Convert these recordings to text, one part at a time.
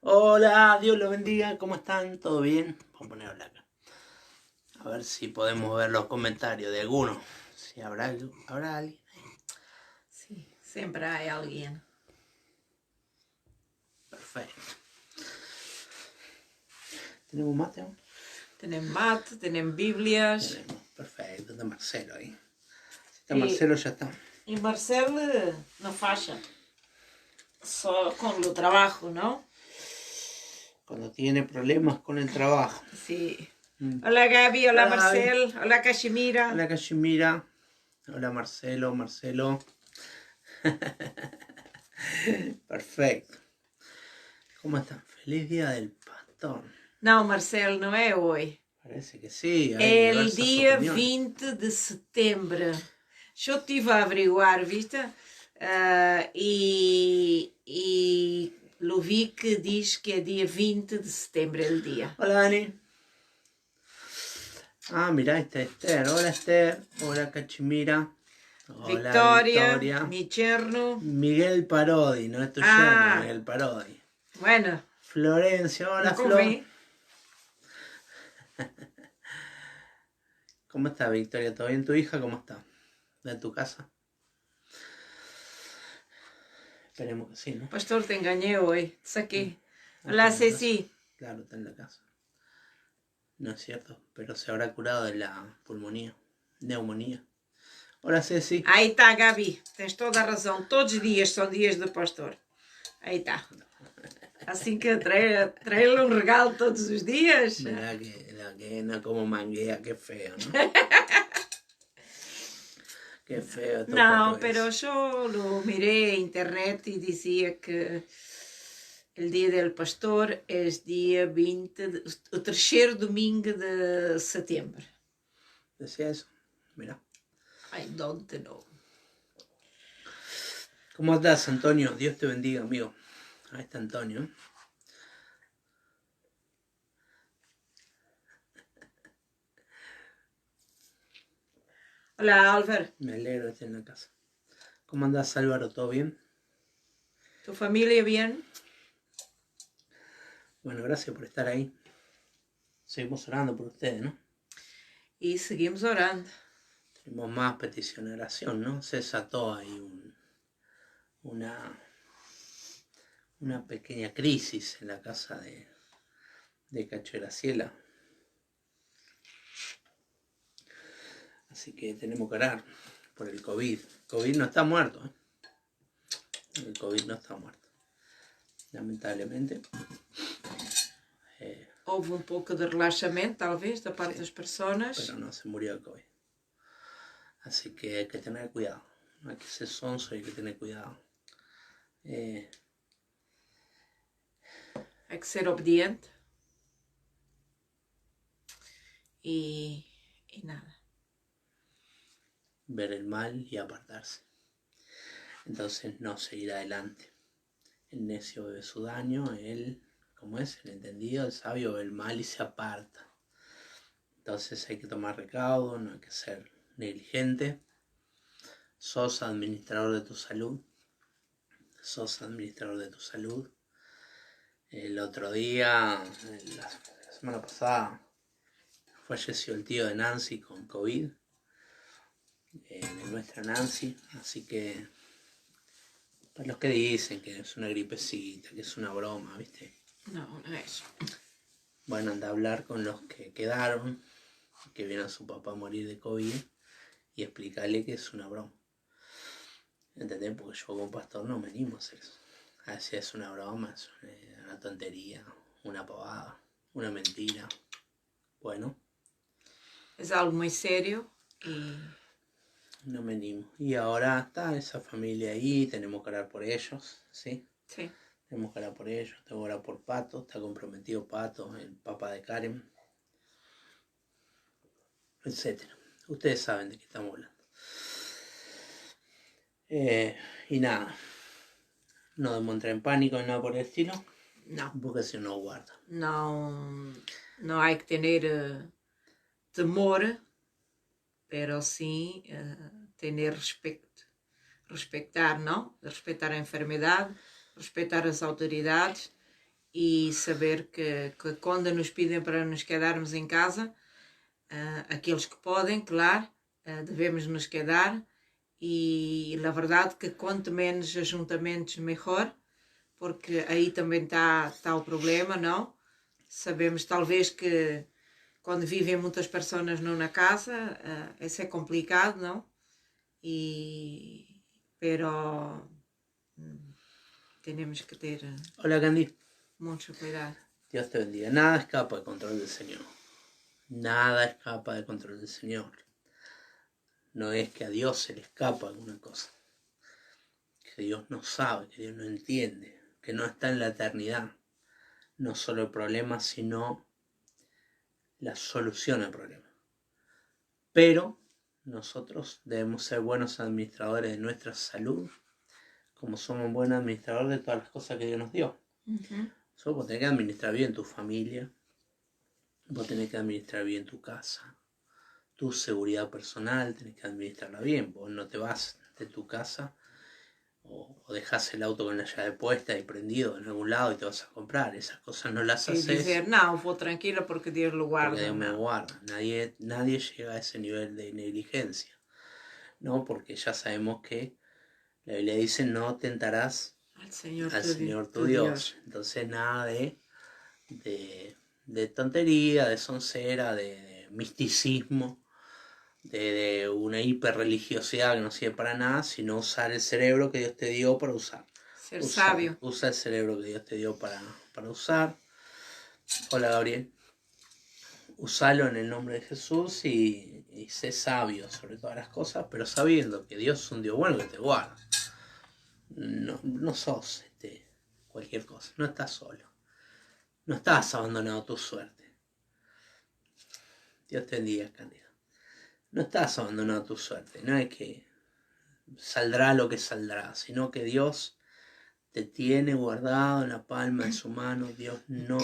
Hola, Dios los bendiga, ¿cómo están? ¿Todo bien? Vamos a ponerlo acá. A ver si podemos ver los comentarios de alguno. Si habrá alguien. Sí, sempre há alguém. Perfecto. ¿Tenemos mate aún? Tenemos mate, tenemos bíblias. Tenemos, perfecto, está Marcelo ahí. Si está Marcelo ya está. E Marcelo na faixa. Só com o trabalho, não? Cuando tiene problemas con el trabajo. Sí. Hola Gaby, hola Hola, Marcel, hola Cachemira. Hola Cachemira. Hola Marcelo. Perfecto. ¿Cómo están? Feliz día del pastor. Não, Marcelo, não é hoje. Parece que sí. É o dia 20 de setembro. Eu estive a averiguar, viste? E lo vi que diz que é dia 20 de setembro o dia. Hola Dani. Ah, mirá, está Esther. Hola Esther. Hola Cachemira. Hola Victoria, mi yerno. Miguel Parodi, no es tu yerno, Miguel Parodi. Bueno. Florencia, hola Flor. ¿Cómo está Victoria? ¿Todo bien? ¿Tu hija cómo está? ¿De tu casa? Esperemos que sí, ¿no? Pastor, te engañé hoy. Te saqué. Hola Ceci. Claro, está en la casa. No es cierto, pero se habrá curado de la neumonía. Hola Ceci. Aí está, Gabi. Tens toda a razão. Todos os dias são dias do pastor. Aí está. Assim que trae-lhe um regalo todos os dias. Mirá que no como manguea, qué feo, ¿no? Qué feo. No, pero yo lo miré en internet y decía que el día del pastor es día 20, el tercer domingo de septiembre. Decía eso, mira. I don't know. ¿Cómo estás, Antonio? Dios te bendiga, amigo. Ahí está Antonio. Hola, Álvaro. Me alegro de estar en la casa. ¿Cómo andás, Álvaro? ¿Todo bien? ¿Tu familia bien? Bueno, gracias por estar ahí. Seguimos orando por ustedes, ¿no? Y seguimos orando. Tenemos más petición de oración, ¿no? Se desató ahí una pequeña crisis en la casa de Cacho Graciela. Así que tenemos que orar por el COVID. El COVID no está muerto, ¿eh? El COVID no está muerto. Lamentablemente. Houve um pouco de relaxamento, talvez, da parte das personas. Pero no se murió el COVID. Así que hay que tener cuidado. No hay que ser sonso, hay que tener cuidado. Hay que ser obediente. Y nada. Ver el mal y apartarse. Entonces no seguir adelante. El necio ve su daño, él, como es el entendido, el sabio ve el mal y se aparta. Entonces hay que tomar recaudo, no hay que ser negligente. Sos administrador de tu salud. El otro día, la semana pasada, falleció el tío de Nancy con COVID, de nuestra Nancy, así que para los que dicen que es una gripecita, que es una broma, ¿viste? No, no es. Bueno, anda a hablar con los que quedaron, que vieron a su papá morir de COVID, y explicarle que es una broma. ¿Entendés? Porque yo como pastor no me animo a hacer eso. Así es una broma, es una tontería, una pavada, una mentira. Bueno. Es algo muy serio y... No me animo. Y ahora está esa familia ahí, tenemos que orar por ellos, ¿sí? Sí. Tenemos que orar por ellos, tengo que orar por Pato, está comprometido Pato, el papá de Karen, etcétera. Ustedes saben de qué estamos hablando. Y nada, no debemos entrar en pánico ni nada por el estilo. No. Porque si no guarda. No hay que tener temor, pero sí tener respeto. Respetar, ¿no? Respetar a enfermedad, respetar as autoridades e saber que quando nos pedem para nos quedarmos em casa, aqueles que podem, claro, devemos nos quedar e na verdade que quanto menos ajuntamentos melhor, porque aí também está o problema, não? Sabemos talvez que quando vivem muitas pessoas não na casa, isso é complicado, não? Pero tenemos que ter Hola Candy, mucho cuidado. Dios te bendiga. Nada escapa del control del Señor. Nada escapa del control del Señor. No es que a Dios se le escapa alguna cosa. Que Dios no sabe, que Dios no entiende, que no está en la eternidad. No solo el problema, sino la solución al problema. Pero nosotros debemos ser buenos administradores de nuestra salud, como somos buenos administradores de todas las cosas que Dios nos dio. Vos tenés que administrar bien tu familia, vos tenés que administrar bien tu casa, tu seguridad personal, tenés que administrarla bien. Vos no te vas de tu casa o dejás el auto con la llave puesta y prendido en algún lado y te vas a comprar. Esas cosas no las haces. Y dizer, no, vou tranquila porque Dios lo guarda. Porque Dios me guarda. Nadie llega a ese nivel de negligencia, ¿no? Porque ya sabemos que la Biblia dice, no tentarás al Señor tu Dios. Entonces nada de tontería, de soncera, de misticismo, de una hiperreligiosidad que no sirve para nada, sino usar el cerebro que Dios te dio para usar. Ser sabio. Usa el cerebro que Dios te dio para usar. Hola Gabriel. Usalo en el nombre de Jesús y sé sabio sobre todas las cosas, pero sabiendo que Dios es un Dios bueno que te guarda. No sos cualquier cosa, no estás solo. No estás abandonado a tu suerte. Dios te bendiga, Cándido. No estás abandonado a tu suerte. No es que saldrá lo que saldrá, sino que Dios te tiene guardado en la palma de su mano. Dios no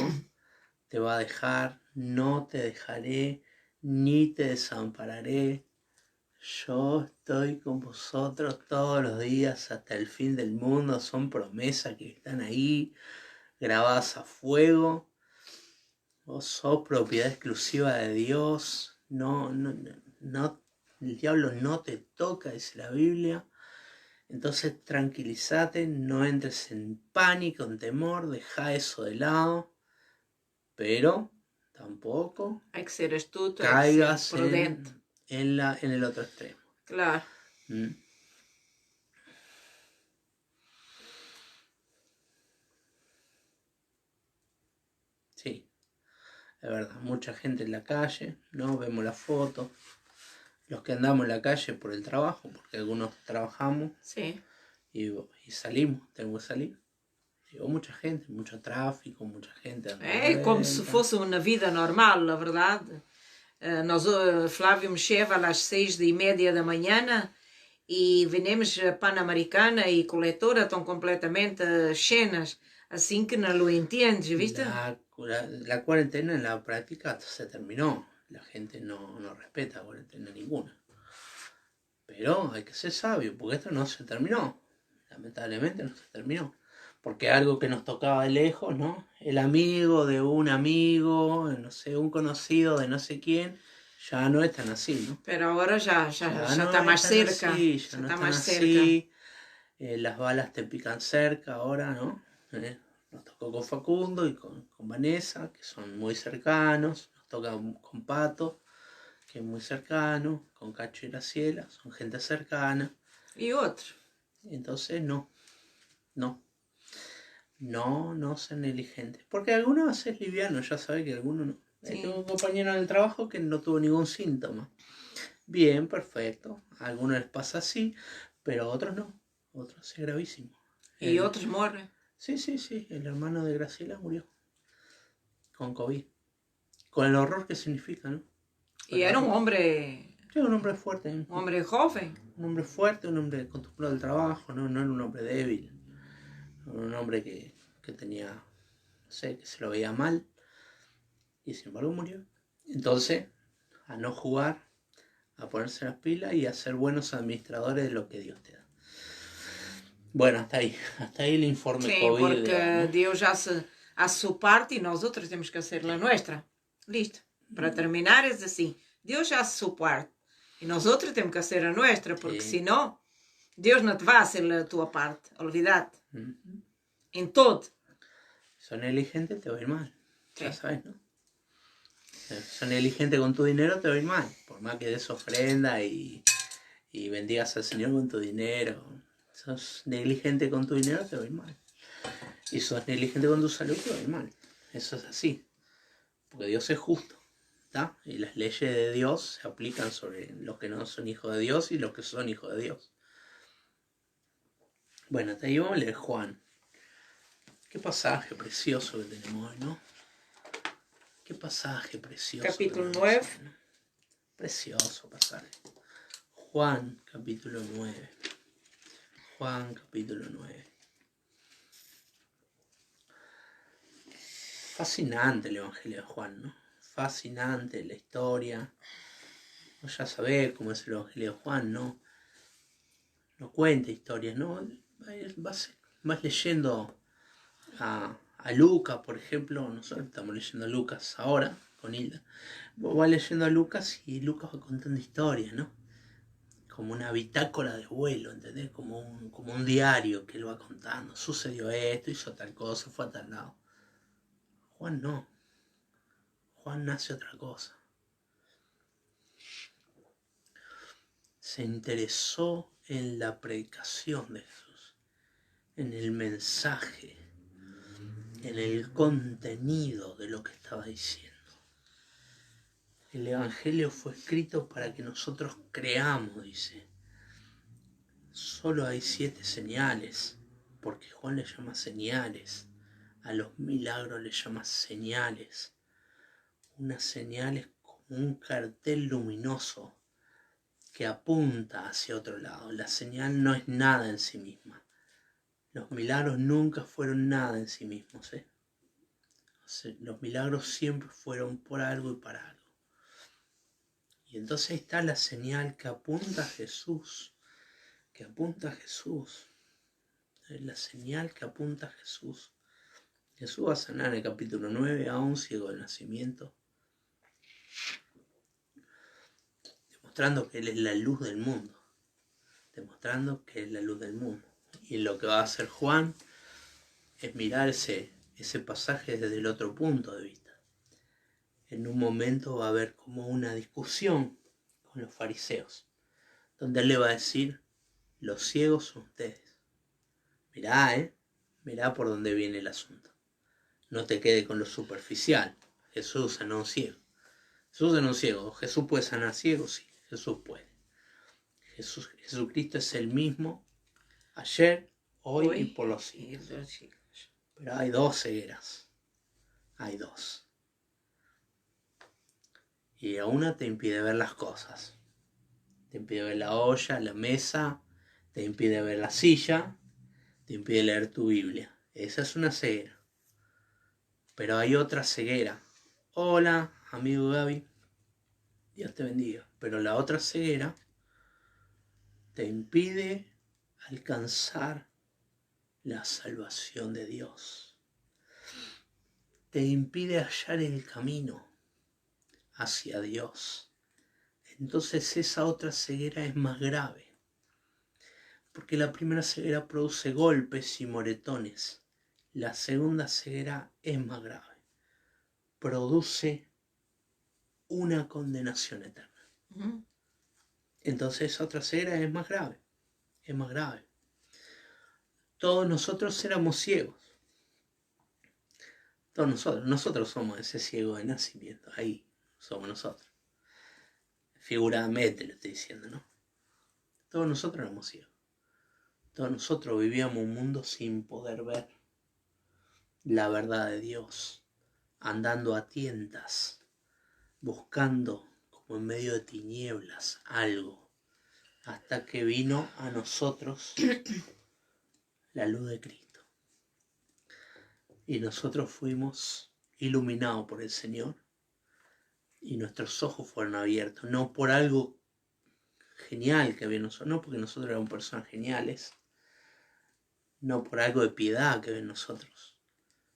te va a dejar, no te dejaré, ni te desampararé. Yo estoy con vosotros todos los días hasta el fin del mundo. Son promesas que están ahí, grabadas a fuego. Vos sos propiedad exclusiva de Dios. No, el diablo no te toca, dice la Biblia. Entonces tranquilízate, no entres en pánico, en temor, deja eso de lado. Pero tampoco hay que ser astuto, caigas en el otro extremo. Claro. Sí, es verdad, mucha gente en la calle, ¿no? Vemos las fotos, los que andamos en la calle por el trabajo, porque algunos trabajamos, sí, y salimos, tenemos que salir. Digo, mucha gente, mucho tráfico, mucha gente. É como se fosse uma vida normal, na verdade. Flávio me chega às 6:30 da manhã e venimos a Panamericana e Coletora estão completamente llenas, assim que não lo entiendes, ¿viste? La cuarentena en la práctica se terminó. La gente no respeta cuarentena ninguna. Pero hay que ser sabio, porque esto no se terminó. Lamentablemente no se terminó. Porque algo que nos tocaba de lejos, ¿no? El amigo de un amigo, no sé, un conocido de no sé quién, ya no es tan así, ¿no? Pero ahora ya no está más cerca. Así, ya no está más así. Las balas te pican cerca ahora, ¿no? Nos tocó con Facundo y con Vanessa, que son muy cercanos. Nos toca con Pato, que es muy cercano. Con Cacho y Graciela, son gente cercana. Y otro. Entonces, no sean negligentes. Porque algunos es liviano, ya sabe que algunos no. Sí. Tengo un compañero en el trabajo que no tuvo ningún síntoma. Bien, perfecto. A algunos les pasa así, pero a otros no. Otros es gravísimo. Y otros mueren. Sí. El hermano de Graciela murió con COVID. Con el horror que significa, ¿no? Y era un hombre... Sí, un hombre fuerte. Un hombre joven. Un hombre fuerte, un hombre acostumbrado al trabajo, no era un hombre débil. Un hombre que tenía, no sé, que se lo veía mal. Y sin embargo murió. Entonces, a no jugar, a ponerse las pilas y a ser buenos administradores de lo que Dios te da. Bueno, hasta ahí el informe sí, COVID. Porque Dios ya se hace su parte y nosotros tenemos que hacer la nuestra. Listo. Para terminar es así. Dios hace su parte y nosotros tenemos que hacer la nuestra, porque Sí. si no, Dios no te va a hacer la tu parte. Olvídate. Ujú. En todo. Son negligentes, te va a ir mal. Sí. Ya sabes, ¿no? Son negligentes con tu dinero, te va a ir mal. Por más que des ofrenda y bendigas al Señor con tu dinero. Sos negligente con tu dinero, te va a ir mal. Y sos negligente con tu salud, te va a ir mal. Eso es así. Porque Dios es justo. ¿Tá? Y las leyes de Dios se aplican sobre los que no son hijos de Dios y los que son hijos de Dios. Bueno, te íbamos a leer Juan. Qué pasaje precioso que tenemos hoy, ¿no? Qué pasaje precioso. Capítulo 9. Hoy, ¿no? Precioso pasaje. Juan, capítulo 9. Juan, capítulo 9. Fascinante el Evangelio de Juan, ¿no? Fascinante la historia. Vos ya sabés cómo es el Evangelio de Juan, ¿no? No cuenta historias, ¿no? Vas leyendo a Lucas, por ejemplo. Nosotros estamos leyendo a Lucas ahora, con Hilda. Vos vas leyendo a Lucas y Lucas va contando historias, ¿no? Como una bitácora de vuelo, ¿entendés? Como un diario que él va contando. Sucedió esto, hizo tal cosa, fue a tal lado. Juan no. Juan nace otra cosa. Se interesó en la predicación de Jesús, en el mensaje, en el contenido de lo que estaba diciendo. El Evangelio fue escrito para que nosotros creamos, dice. Solo hay 7 señales, porque Juan le llama señales. A los milagros le llama señales. Una señal es como un cartel luminoso que apunta hacia otro lado. La señal no es nada en sí misma. Los milagros nunca fueron nada en sí mismos. O sea, los milagros siempre fueron por algo y para algo. Y entonces ahí está la señal que apunta a Jesús. Que apunta a Jesús. Es la señal que apunta a Jesús. Jesús va a sanar en el capítulo 9 a un ciego de nacimiento, demostrando que Él es la luz del mundo. Demostrando que es la luz del mundo. Y lo que va a hacer Juan es mirar ese pasaje desde el otro punto de vista. En un momento va a haber como una discusión con los fariseos, donde él le va a decir: los ciegos son ustedes. Mirá por dónde viene el asunto. No te quede con lo superficial. Jesús sanó a un ciego. Jesús sanó a un ciego. ¿Jesús puede sanar ciegos? Sí, Jesús puede. Jesucristo es el mismo ayer, hoy y por los siglos. Pero hay 2 cegueras. Hay 2. Y a una te impide ver las cosas. Te impide ver la olla, la mesa, te impide ver la silla, te impide leer tu Biblia. Esa es una ceguera. Pero hay otra ceguera. Hola, amigo Gaby. Dios te bendiga. Pero la otra ceguera te impide alcanzar la salvación de Dios. Te impide hallar el camino hacia Dios. Entonces esa otra ceguera es más grave. Porque la primera ceguera produce golpes y moretones. La segunda ceguera es más grave. Produce una condenación eterna. Entonces esa otra ceguera es más grave. Es más grave. Todos nosotros éramos ciegos. Todos nosotros somos ese ciego de nacimiento. Ahí somos nosotros. Figuradamente lo estoy diciendo, ¿no? Todos nosotros éramos ciegos. Todos nosotros vivíamos un mundo sin poder ver la verdad de Dios, andando a tientas, buscando como en medio de tinieblas algo, hasta que vino a nosotros la luz de Cristo. Y nosotros fuimos iluminados por el Señor y nuestros ojos fueron abiertos, no por algo genial que había en nosotros, no porque nosotros éramos personas geniales, no por algo de piedad que había en nosotros,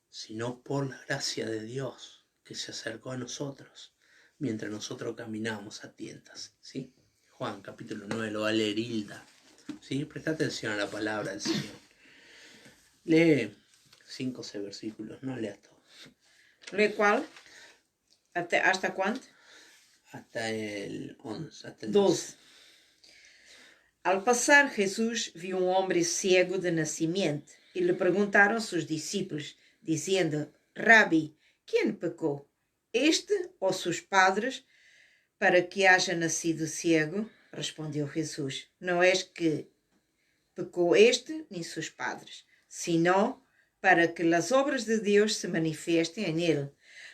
sino por la gracia de Dios que se acercó a nosotros mientras nosotros caminamos a tientas, ¿sí? Juan capítulo 9 lo va a leer Hilda, ¿sí? Presta atención a la palabra del Señor. Lee 5 o 6 versículos, no leas todo. ¿Lee cuál? ¿Hasta cuánto? Hasta el 11, hasta el 12. Al pasar Jesús vio un hombre ciego de nacimiento y le preguntaron sus discípulos, diciendo, Rabí, ¿quién pecó, este o sus padres, para que haya nacido ciego? Respondió Jesús, no es que pecó este ni sus padres, sino para que las obras de Dios se manifiesten en él.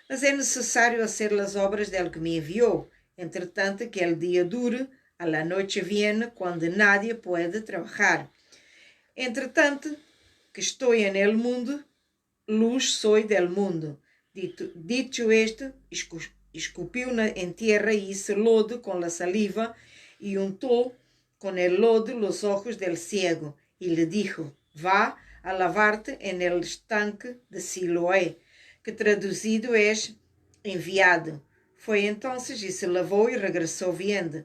Mas é necessário hacer las obras del que me envió, entretanto que el día dure, a la noche viene cuando nadie puede trabajar. Entretanto que estoy en el mundo, luz soy del mundo. Dicho esto, escupió en tierra y hizo lodo con la saliva y untó con el lodo los ojos del ciego y le dijo, va a lavarte en el estanque de Siloé, que traducido es enviado. Fue entonces y se lavó y regresó viendo.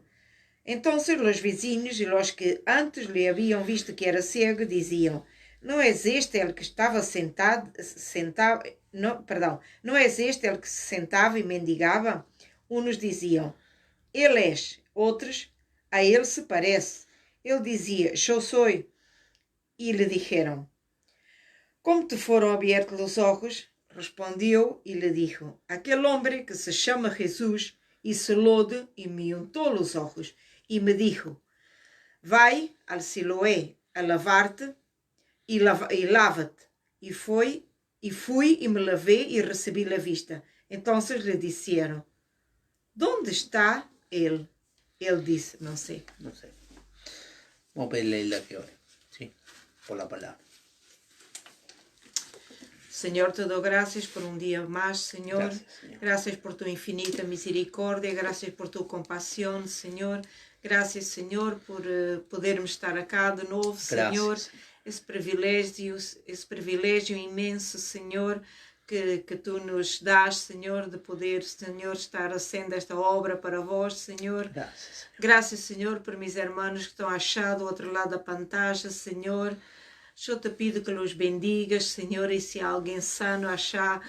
Entonces los vecinos y los que antes le habían visto que era ciego decían, ¿no es este el que estaba ¿no es este el que se sentaba y mendigaba? Unos diziam, ele es, outros, a ele se parece. Ele dizia, eu sou. E lhe dijeron, como te foram abiertos os ojos? Respondeu e lhe dijo, aquel hombre que se chama Jesús hizo lodo y me untó los ojos y me dijo, vai al Siloé a lavarte y lávate. Y fui y me lavé y recibí la vista. Entonces le dijeron, ¿dónde está él? Él dice, no sé. No sé. Vamos a pedirle a Hilda que ore, ¿sí? Por la palabra. Señor, te doy gracias por un día más, Señor. Gracias, Señor. Gracias por tu infinita misericordia, gracias por tu compasión, Señor. Gracias, Señor, por podermos estar acá de novo, Señor. Esse privilégio imenso, Senhor, que tu nos dás, Senhor, de poder, Senhor, estar fazendo esta obra para vós, Senhor. Graças, Senhor, por meus irmãos que estão achados do outro lado da pantalla, Senhor. Eu te pido que os bendigas, Senhor, e se alguém sano achar,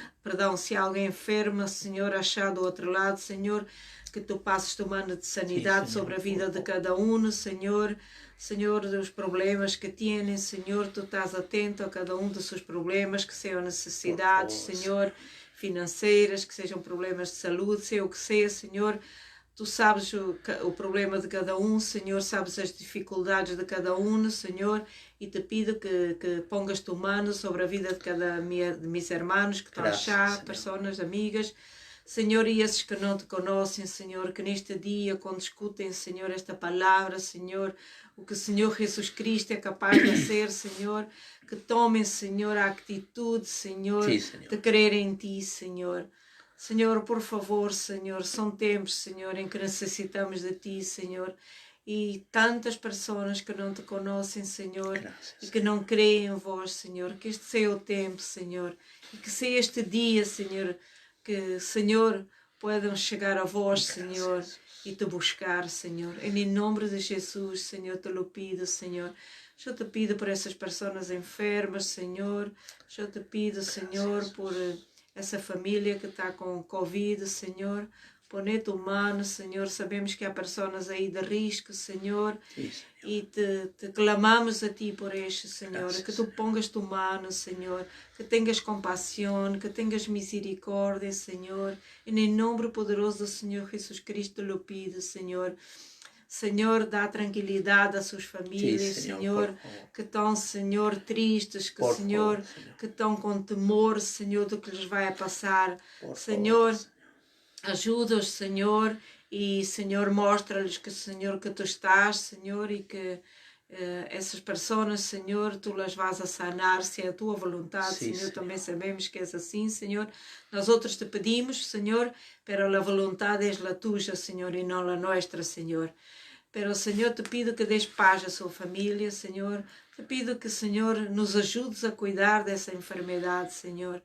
se alguém enferma, Senhor, achar do outro lado, Senhor, que tu passes tu mano de sanidade sobre a vida de cada um, Senhor. Senhor, dos problemas que têm, Senhor, tu estás atento a cada um dos seus problemas, que sejam necessidades, Senhor, financeiras, que sejam problemas de saúde, seja o que seja, Senhor. Tu sabes o problema de cada um, Senhor, sabes as dificuldades de cada um, Senhor, e te pido que pongas tu mano sobre a vida de cada de meus irmãos que estão a achar, pessoas, amigas, Senhor, e esses que não te conhecem, Senhor, que neste dia, quando escutem, Senhor, esta palavra, Senhor, o que o Senhor Jesus Cristo é capaz de fazer, Senhor, que tomem, Senhor, a atitude, Senhor, de crer em Ti, Senhor. Senhor, por favor, Senhor, são tempos, Senhor, em que necessitamos de Ti, Senhor, e tantas pessoas que não te conhecem, Senhor, e que não creem em Vós, Senhor, que este seja o tempo, Senhor, e que seja este dia, Senhor, que, Senhor, puedan chegar a Vós, Senhor, e te buscar, Senhor. Em nome de Jesus, Senhor, te lo pido, Senhor. Eu te pido por essas pessoas enfermas, Senhor. Eu te pido, Senhor, por essa família que está com Covid, Senhor. Põe tu mano, Senhor. Sabemos que há pessoas aí de risco, Senhor. Sim, Senhor. E te clamamos a Ti por este, Senhor. Graças. Que Tu pongas tu mano, Senhor. Que tenhas compaixão, que tenhas misericórdia, Senhor. E em nome poderoso do Senhor Jesus Cristo, lo pido, Senhor. Senhor, dá tranquilidade às suas famílias, sim, Senhor, que estão, Senhor, tristes, que, Senhor, que estão com temor, Senhor, do que lhes vai passar. Senhor, ajuda-os, Senhor, e, Senhor, mostra-lhes que, Senhor, que Tu estás, Senhor, e que essas pessoas, Senhor, Tu las vas a sanar, se é a Tua vontade, sim, Senhor, também sabemos que é assim, Senhor. Nós outros te pedimos, Senhor, pero a vontade é a Tua, Senhor, e não a nossa, Senhor. Pero, Senhor, te pido que des paz à sua família, Senhor. Te pido que, Senhor, nos ajudes a cuidar dessa enfermidade, Senhor.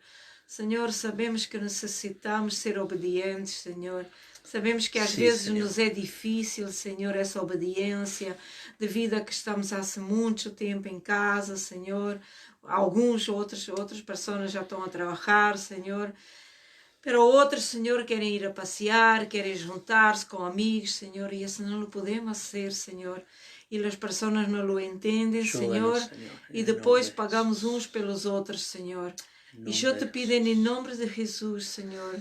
Senhor, sabemos que necessitamos ser obedientes, Senhor. Sabemos que às Sí, vezes Señor. nos é difícil, Senhor, essa obediência, devido a que estamos há muito tempo em casa, Senhor. Outras pessoas já estão a trabalhar, Senhor. Pero outros, Senhor, querem ir a passear, querem juntar-se com amigos, Senhor, e isso não lo podemos hacer, Senhor. E as pessoas não lo entendem, Ayúdanos, Senhor, Señor, e en el depois nombre de pagamos Jesús. uns pelos outros, Senhor. En E nombre eu te de pido em Jesús. nome de Jesus, Senhor,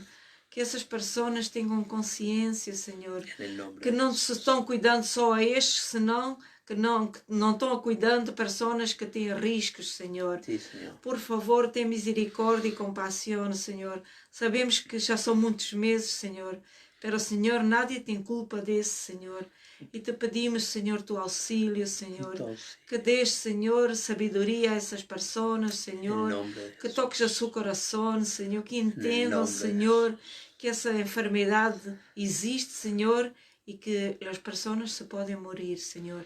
que essas pessoas tenham consciência, Senhor, En el nombre que de não se Jesús. estão cuidando só a estes, senão que não estão cuidando de pessoas que têm riscos, Senhor. Sí, Señor. Por favor, tem misericórdia e compaixão, Senhor. Sabemos que já são muitos meses, Senhor, pero, Senhor, nadie tem culpa desse, Senhor. E te pedimos, Senhor, tu auxílio, Senhor. Entonces, Que des, Senhor, sabedoria a essas pessoas, en el Senhor. nombre de Que Jesús. toques o seu coração, Senhor. Que En el entendam, nombre de Senhor, Jesús. que essa enfermidade existe, Senhor, e que as pessoas se podem morrer, Senhor.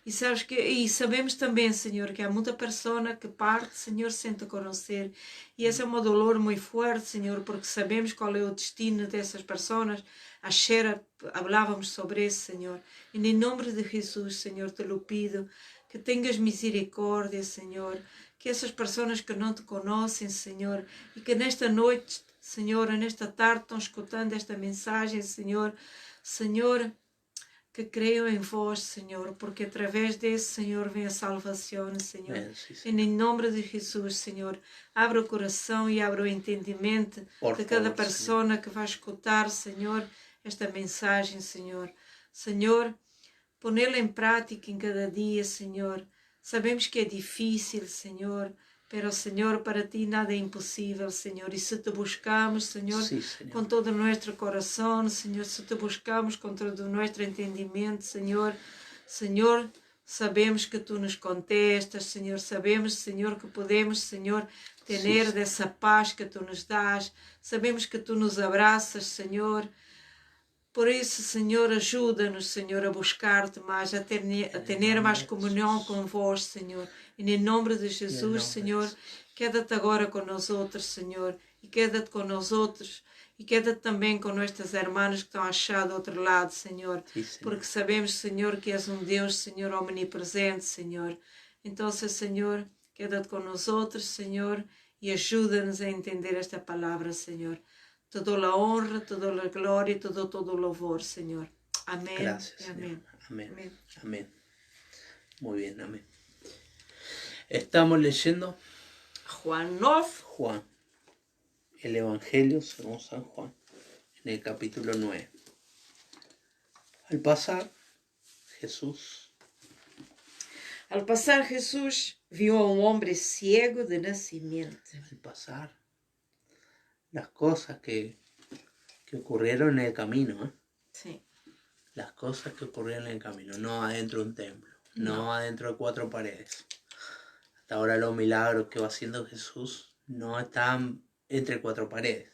E sabemos também, Senhor, que há muita pessoa que parte, Senhor, sem te conhecer. E esse é um dolor muito forte, Senhor, porque sabemos qual é o destino dessas pessoas. Ayer falávamos sobre isso, Senhor. E em nome de Jesus, Senhor, te lo pido, que tenhas misericórdia, Senhor. Que essas pessoas que não te conhecem, Senhor, e que nesta noite, Senhor, nesta tarde estão escutando esta mensagem, Senhor. Senhor, que creio em vós, Senhor, porque através desse, Senhor, vem a salvação, Senhor. Amén, sí, E Señor. em nome de Jesus, Senhor, abre o coração e abre o entendimento Por de cada favor, pessoa que vai escutar, Senhor, esta mensagem, Senhor. Senhor, ponê-la em prática em cada dia, Senhor. Sabemos que é difícil, Senhor, pero, Senhor, para ti nada é impossível, Senhor. E se te buscamos, Senhor, Sí, Señor. com todo o nosso coração, Senhor, se te buscamos com todo o nosso entendimento, Senhor, Senhor, sabemos que tu nos contestas, Senhor, sabemos, Senhor, que podemos, Senhor, ter Sí, dessa paz que tu nos dás, sabemos que tu nos abraças, Senhor. Por isso, Senhor, ajuda-nos, Senhor, a buscar-te mais, a ter mais comunhão com vós, Senhor. E em nome de Jesus, Senhor, queda-te agora com nós outros, Senhor, e queda-te com nós outros, e queda-te também com estas irmãs que estão achadas do outro lado, Senhor. Sí, Señor. Porque sabemos, Senhor, que és um Deus, Senhor, omnipresente, Senhor. Então, Senhor, queda-te com nós outros, Senhor, e ajuda-nos a entender esta palavra, Senhor. Te dou a honra, te dou a glória, te dou todo o louvor, Senhor. Amén. Gracias, Y Señor. amén. Amén. Amén. Amén. Muy bien, amén. Estamos leyendo Juan 9, Juan, el Evangelio según San Juan, en el capítulo 9. Al pasar, Jesús Al pasar Jesús vio a un hombre ciego de nacimiento. al pasar las cosas que ocurrieron en el camino, ¿eh? Sí. Las cosas que ocurrieron en el camino, no adentro de un templo, no No. adentro de 4 paredes. Hasta ahora los milagros que va haciendo Jesús no están entre 4 paredes.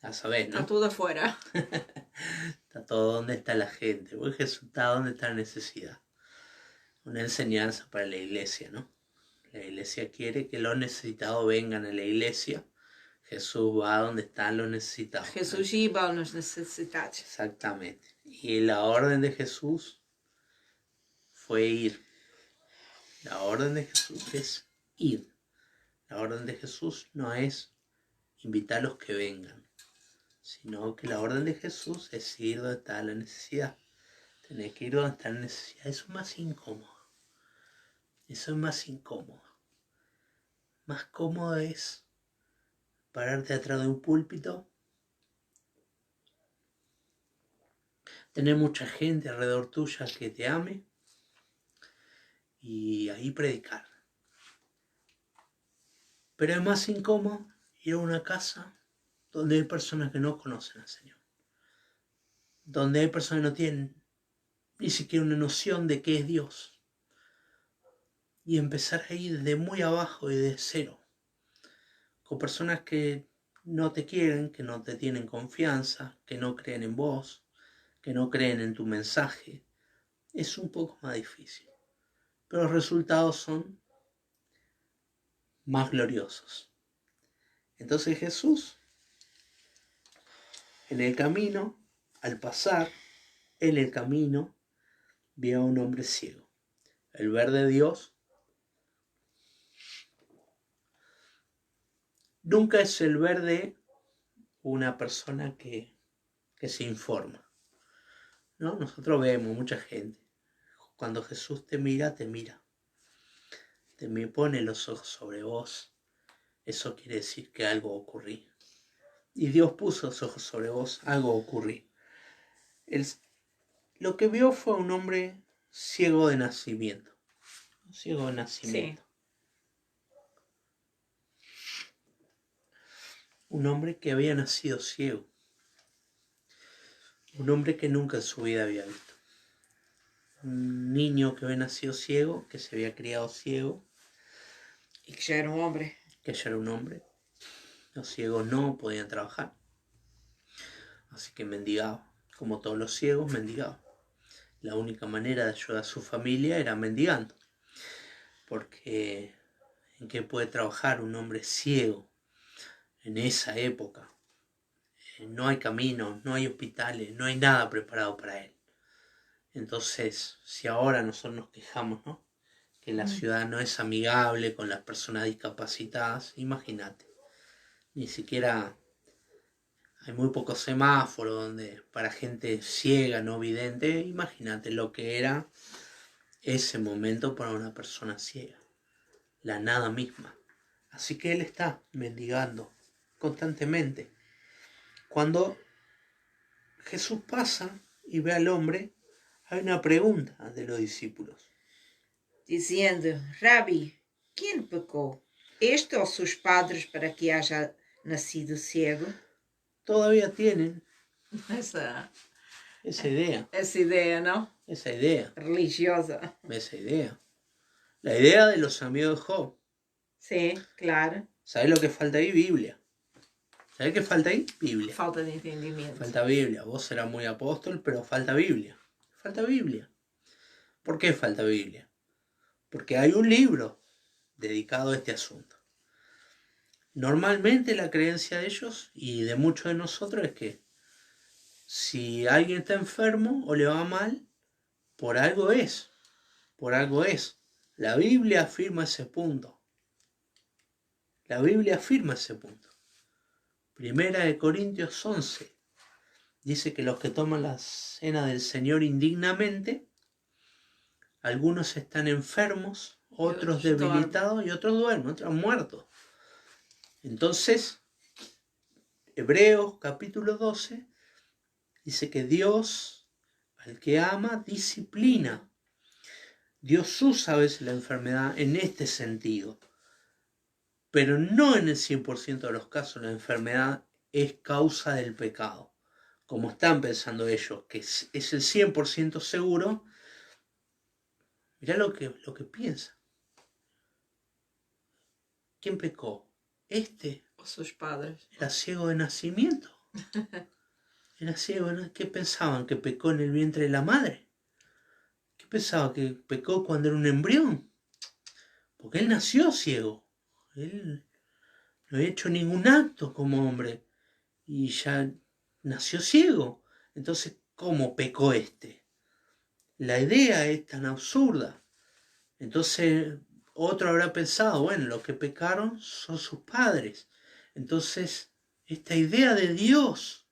Ya sabés, Está ¿no? todo afuera. Está todo donde está la gente, porque Jesús está donde está la necesidad. Una enseñanza para la iglesia, ¿no? La iglesia quiere que los necesitados vengan a la iglesia. Jesús va donde están los necesitados. Jesús iba a las necesidades. Exactamente. Y la orden de Jesús fue ir. La orden de Jesús es ir. La orden de Jesús no es invitar a los que vengan, sino que la orden de Jesús es ir donde está la necesidad. Tenés que ir donde está la necesidad. Eso es más incómodo. Eso es más incómodo. Más cómodo es pararte atrás de un púlpito, tener mucha gente alrededor tuya que te ame y ahí predicar. Pero es más incómodo ir a una casa donde hay personas que no conocen al Señor, donde hay personas que no tienen ni siquiera una noción de qué es Dios, y empezar ahí desde muy abajo y de cero, con personas que no te quieren, que no te tienen confianza, que no creen en vos, que no creen en tu mensaje. Es un poco más difícil, pero los resultados son más gloriosos. Entonces Jesús, en el camino, al pasar, en el camino, vio a un hombre ciego. El ver de Dios nunca es el ver de una persona que se informa, ¿no? Nosotros vemos mucha gente. Cuando Jesús te mira, te pone los ojos sobre vos. Eso quiere decir que algo ocurrió. Y Dios puso los ojos sobre vos, algo ocurrió. Lo que vio fue un hombre ciego de nacimiento. Ciego de nacimiento. Sí. Un hombre que había nacido ciego. Un hombre que nunca en su vida había visto. Un niño que había nacido ciego, que se había criado ciego. Y que ya era un hombre. Que ya era un hombre. Los ciegos no podían trabajar. Así que mendigaba. Como todos los ciegos, mendigaba. La única manera de ayudar a su familia era mendigando. Porque ¿en qué puede trabajar un hombre ciego en esa época? No hay caminos, no hay hospitales, no hay nada preparado para él. Entonces, si ahora nosotros nos quejamos, ¿no?, que la ciudad no es amigable con las personas discapacitadas, imagínate. Ni siquiera hay muy pocos semáforos para gente ciega, no vidente. Imagínate lo que era ese momento para una persona ciega. La nada misma. Así que él está mendigando constantemente. Cuando Jesús pasa y ve al hombre, hay una pregunta de los discípulos. Diciendo, Rabi, ¿quién pecó? ¿Este o sus padres para que haya nacido ciego? Todavía tienen esa idea. Esa idea, ¿no? Esa idea. Religiosa. Esa idea. La idea de los amigos de Job. Sí, claro. ¿Sabes lo que falta ahí? Biblia. ¿Sabes qué falta ahí? Biblia. Falta de entendimiento. Falta Biblia. Vos serás muy apóstol, pero falta Biblia. Falta Biblia. ¿Por qué falta Biblia? Porque hay un libro dedicado a este asunto. Normalmente la creencia de ellos y de muchos de nosotros es que si alguien está enfermo o le va mal, por algo es. Por algo es. La Biblia afirma ese punto. La Biblia afirma ese punto. Primera de Corintios 11 dice que los que toman la cena del Señor indignamente, algunos están enfermos, otros debilitados y otros duermen, otros muertos. Entonces, Hebreos capítulo 12 dice que Dios, al que ama, disciplina. Dios usa a veces la enfermedad en este sentido, pero no en el 100% de los casos la enfermedad es causa del pecado. Como están pensando ellos, que es el 100% seguro, mirá lo que piensan. ¿Quién pecó? O sus padres. Era ciego de nacimiento. Era ciego, ¿no? ¿Qué pensaban? ¿Que pecó en el vientre de la madre? ¿Qué pensaba? ¿Que pecó cuando era un embrión? Porque él nació ciego. Él no había hecho ningún acto como hombre y ya nació ciego. Entonces, ¿cómo pecó este? La idea es tan absurda. Entonces, otro habrá pensado, bueno, los que pecaron son sus padres. Entonces, esta idea de Dios,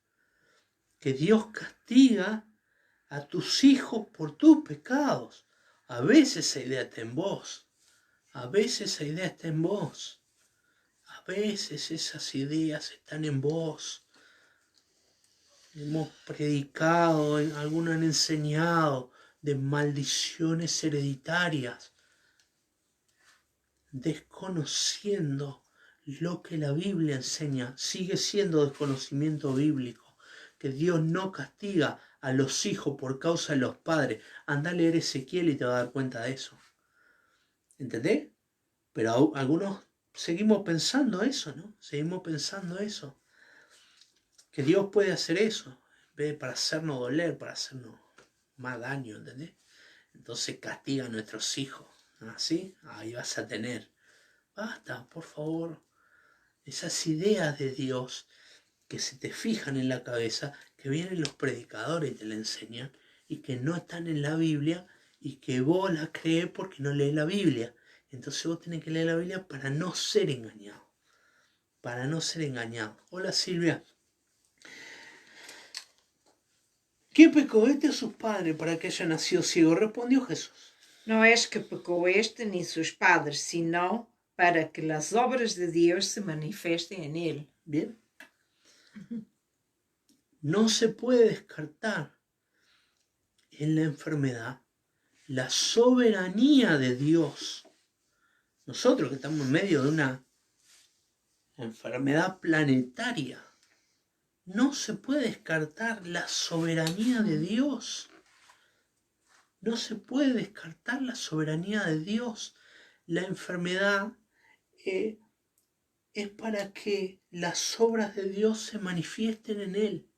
que Dios castiga a tus hijos por tus pecados. A veces esa idea está en vos. A veces esa idea está en vos. A veces esas ideas están en vos. Hemos predicado, algunos han enseñado de maldiciones hereditarias, desconociendo lo que la Biblia enseña. Sigue siendo desconocimiento bíblico, que Dios no castiga a los hijos por causa de los padres. Anda a leer Ezequiel y te vas a dar cuenta de eso. ¿Entendés? Pero algunos seguimos pensando eso, ¿no? Seguimos pensando eso. Que Dios puede hacer eso, en vez de para hacernos doler, para hacernos más daño, ¿entendés? Entonces castiga a nuestros hijos, ¿así? Ahí vas a tener. Basta, por favor. esas ideas de Dios que se te fijan en la cabeza, que vienen los predicadores y te la enseñan, y que no están en la Biblia, y que vos la crees porque no lees la Biblia. Entonces vos tenés que leer la Biblia para no ser engañado. Para no ser engañado. Hola Silvia. ¿Qué pecó este a sus padres para que haya nacido ciego? Respondió Jesús. Não es que pecou este ni sus padres, sino para que las obras de Dios se manifiesten en él. Bien. No se puede descartar en la enfermedad la soberanía de Dios. Nosotros que estamos en medio de una enfermedad planetaria, no se puede descartar la soberanía de Dios. No se puede descartar la soberanía de Dios. La enfermedad es para que las obras de Dios se manifiesten en él.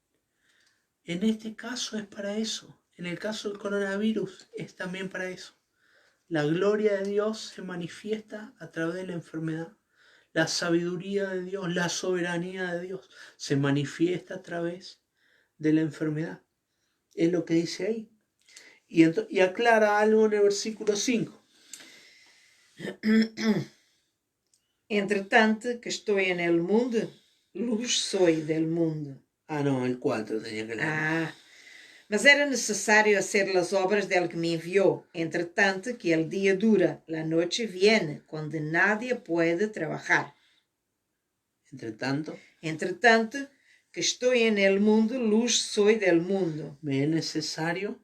En este caso es para eso. En el caso del coronavirus es también para eso. La gloria de Dios se manifiesta a través de la enfermedad. La sabiduría de Dios, la soberanía de Dios se manifiesta a través de la enfermedad. Es lo que dice ahí. Y aclara algo en el versículo 5. Entre tanto que estoy en el mundo, luz soy del mundo. Ah, no, el 4 tenía que leer. Mas era necesario hacer las obras del que me envió. Entre tanto que el día dura, la noche viene, cuando nadie puede trabajar. Entre tanto que estoy en el mundo, luz soy del mundo. Me es necesario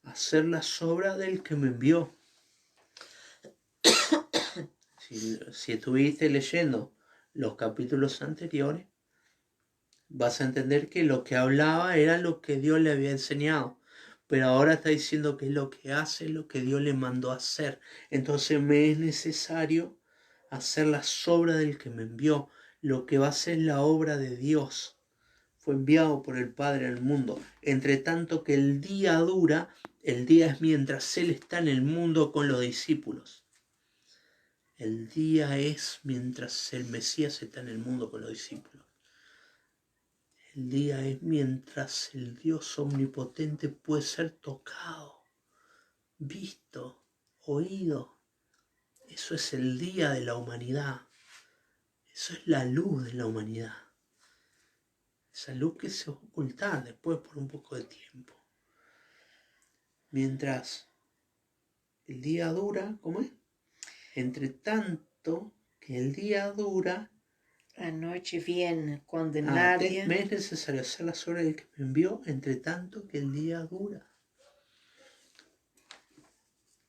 hacer las obras del que me envió. Si estuviste leyendo los capítulos anteriores, vas a entender que lo que hablaba era lo que Dios le había enseñado. Pero ahora está diciendo que lo que hace es lo que Dios le mandó a hacer. Entonces me es necesario hacer las obras del que me envió. Lo que va a hacer la obra de Dios. Fue enviado por el Padre al mundo. Entre tanto que el día dura, el día es mientras Él está en el mundo con los discípulos. El día es mientras el Mesías está en el mundo con los discípulos. El día es mientras el Dios omnipotente puede ser tocado, visto, oído. Eso es el día de la humanidad. Eso es la luz de la humanidad. Esa luz que se va a ocultar después por un poco de tiempo. Mientras el día dura, ¿cómo es? Entre tanto que el día dura, la noche viene cuando nadie... Me es necesario hacer las obras del que me envió, entre tanto que el día dura.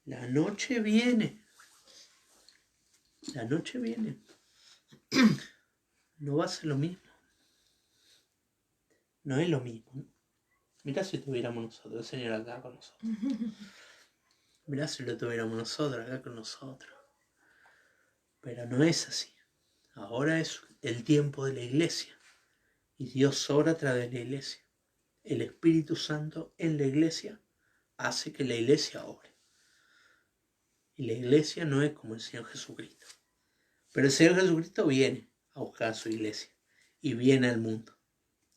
La noche viene. La noche viene. No va a ser lo mismo. No es lo mismo, ¿no? Mirá si tuviéramos nosotros, el Señor acá con nosotros. Mirá si lo tuviéramos nosotros acá con nosotros. Pero no es así. Ahora es el tiempo de la iglesia. Y Dios obra a través de la iglesia. El Espíritu Santo en la iglesia hace que la iglesia obre. Y la iglesia no es como el Señor Jesucristo. Pero el Señor Jesucristo viene a buscar a su iglesia. Y viene al mundo.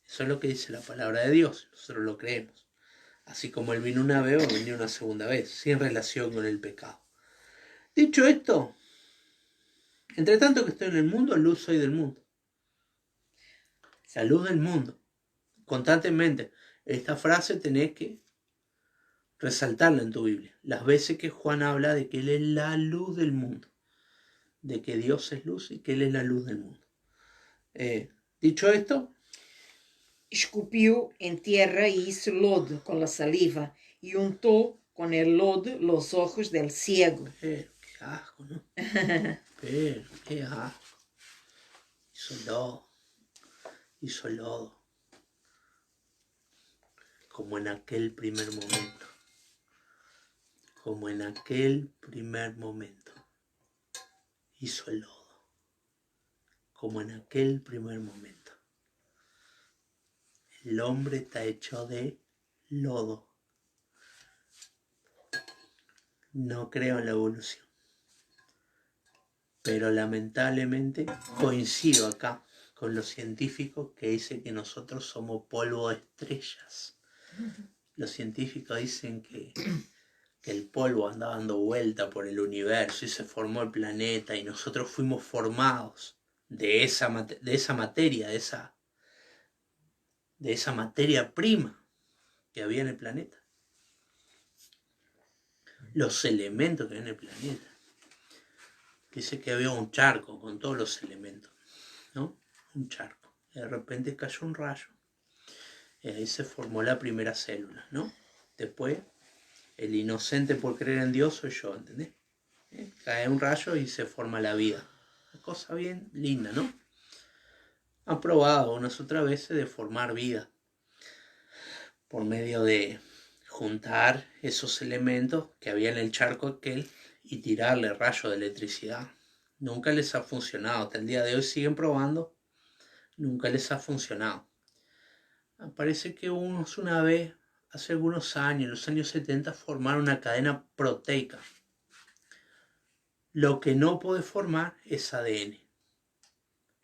Eso es lo que dice la palabra de Dios. Nosotros lo creemos. Así como Él vino una vez, va a venir una segunda vez. Sin relación con el pecado. Dicho esto, entre tanto que estoy en el mundo, luz soy del mundo. La luz del mundo. Constantemente. Esta frase tenés que resaltarla en tu Biblia. Las veces que Juan habla de que Él es la luz del mundo. De que Dios es luz y que Él es la luz del mundo. Dicho esto, escupió en tierra y hizo lodo con la saliva y untó con el lodo los ojos del ciego. Qué asco, ¿no? Qué asco. Hizo lodo. Como en aquel primer momento. Hizo el lodo. Como en aquel primer momento. El hombre está hecho de lodo. No creo en la evolución. Pero lamentablemente coincido acá con los científicos que dicen que nosotros somos polvo de estrellas. Los científicos dicen que el polvo anda dando vuelta por el universo y se formó el planeta y nosotros fuimos formados de esa materia, de esa materia prima que había en el planeta. Los elementos que había en el planeta. Dice que había un charco con todos los elementos, ¿no? Un charco. Y de repente cayó un rayo. Y ahí se formó la primera célula, ¿no? Después, el inocente por creer en Dios soy yo, ¿entendés? Cae un rayo y se forma la vida. Una cosa bien linda, ¿no? Han probado unas otras veces de formar vida por medio de juntar esos elementos que había en el charco aquel y tirarle rayos de electricidad. Nunca les ha funcionado. Hasta el día de hoy siguen probando. Nunca les ha funcionado. Parece que una vez, hace algunos años, en los años 70, formaron una cadena proteica. Lo que no puede formar es ADN.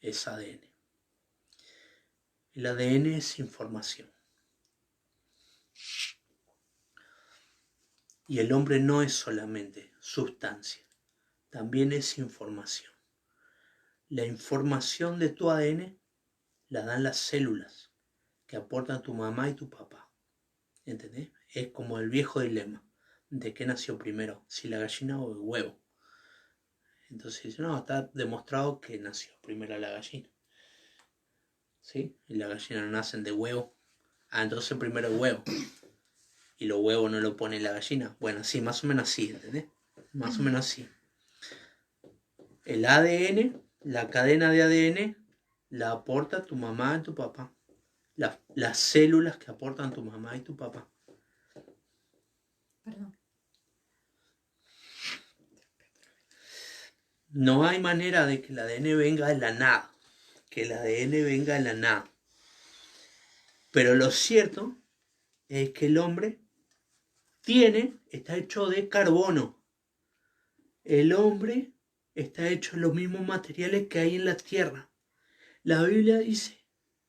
Es ADN. El ADN es información. Y el hombre no es solamente sustancia, también es información. La información de tu ADN la dan las células que aportan tu mamá y tu papá. ¿Entendés? Es como el viejo dilema. ¿De qué nació primero? ¿Si la gallina o el huevo? Entonces, no, está demostrado que nació primero la gallina. ¿Sí? Y las gallinas no nacen de huevo. Entonces primero el huevo. Y los huevos no lo pone la gallina. Bueno, sí, más o menos así, ¿entendés? Más o menos así. El ADN, la cadena de ADN, la aporta tu mamá y tu papá. Las células que aportan tu mamá y tu papá. Perdón. No hay manera de que el ADN venga de la nada. Que el ADN venga de la nada. Pero lo cierto es que el hombre está hecho de carbono. El hombre está hecho de los mismos materiales que hay en la tierra. La Biblia dice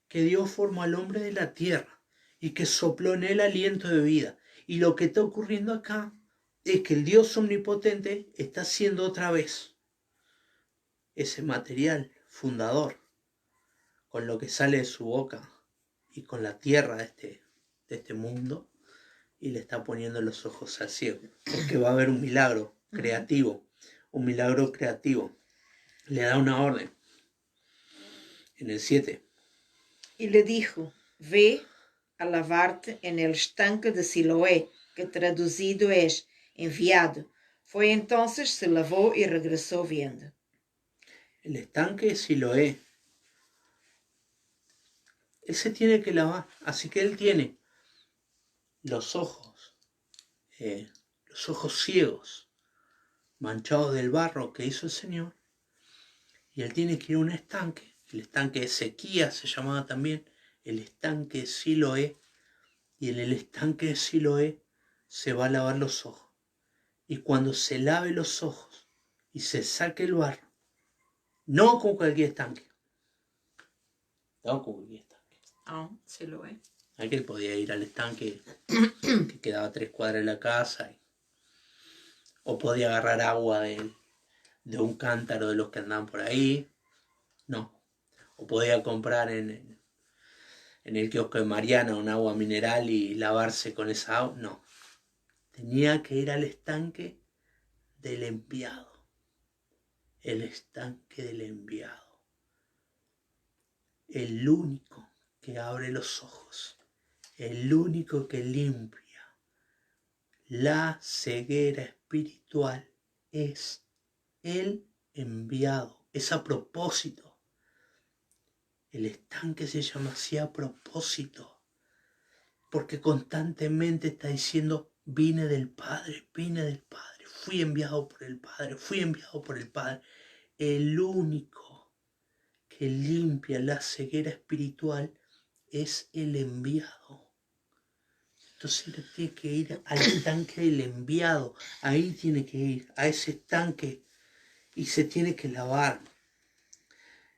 que Dios formó al hombre de la tierra y que sopló en él aliento de vida. Y lo que está ocurriendo acá es que el Dios omnipotente está haciendo otra vez ese material fundador con lo que sale de su boca y con la tierra de este mundo, y le está poniendo los ojos al ciego, porque va a haber un milagro creativo, le da una orden en el 7. Y le dijo, ve a lavarte en el estanque de Siloé, que traducido es enviado. Fue entonces, se lavó y regresó viendo. El estanque de Siloé, él se tiene que lavar, así que él tiene los ojos ciegos, manchados del barro que hizo el Señor, y él tiene que ir a un estanque. El estanque de Ezequías se llamaba también el estanque de Siloé, y en el estanque de Siloé se va a lavar los ojos. Y cuando se lave los ojos y se saque el barro, no con cualquier estanque, Siloé. Aquel podía ir al estanque que quedaba a 3 cuadras de la casa, o podía agarrar agua de un cántaro de los que andaban por ahí, no. O podía comprar en el kiosco de Mariana un agua mineral y lavarse con esa agua, no. Tenía que ir al estanque del enviado. El estanque del enviado. El único que abre los ojos. El único que limpia la ceguera espiritual es el enviado. Es a propósito. El estanque se llama así a propósito. Porque constantemente está diciendo, vine del Padre, fui enviado por el Padre. El único que limpia la ceguera espiritual es el enviado. Entonces él tiene que ir al estanque del enviado. Ahí tiene que ir, a ese estanque. y se tiene que lavar.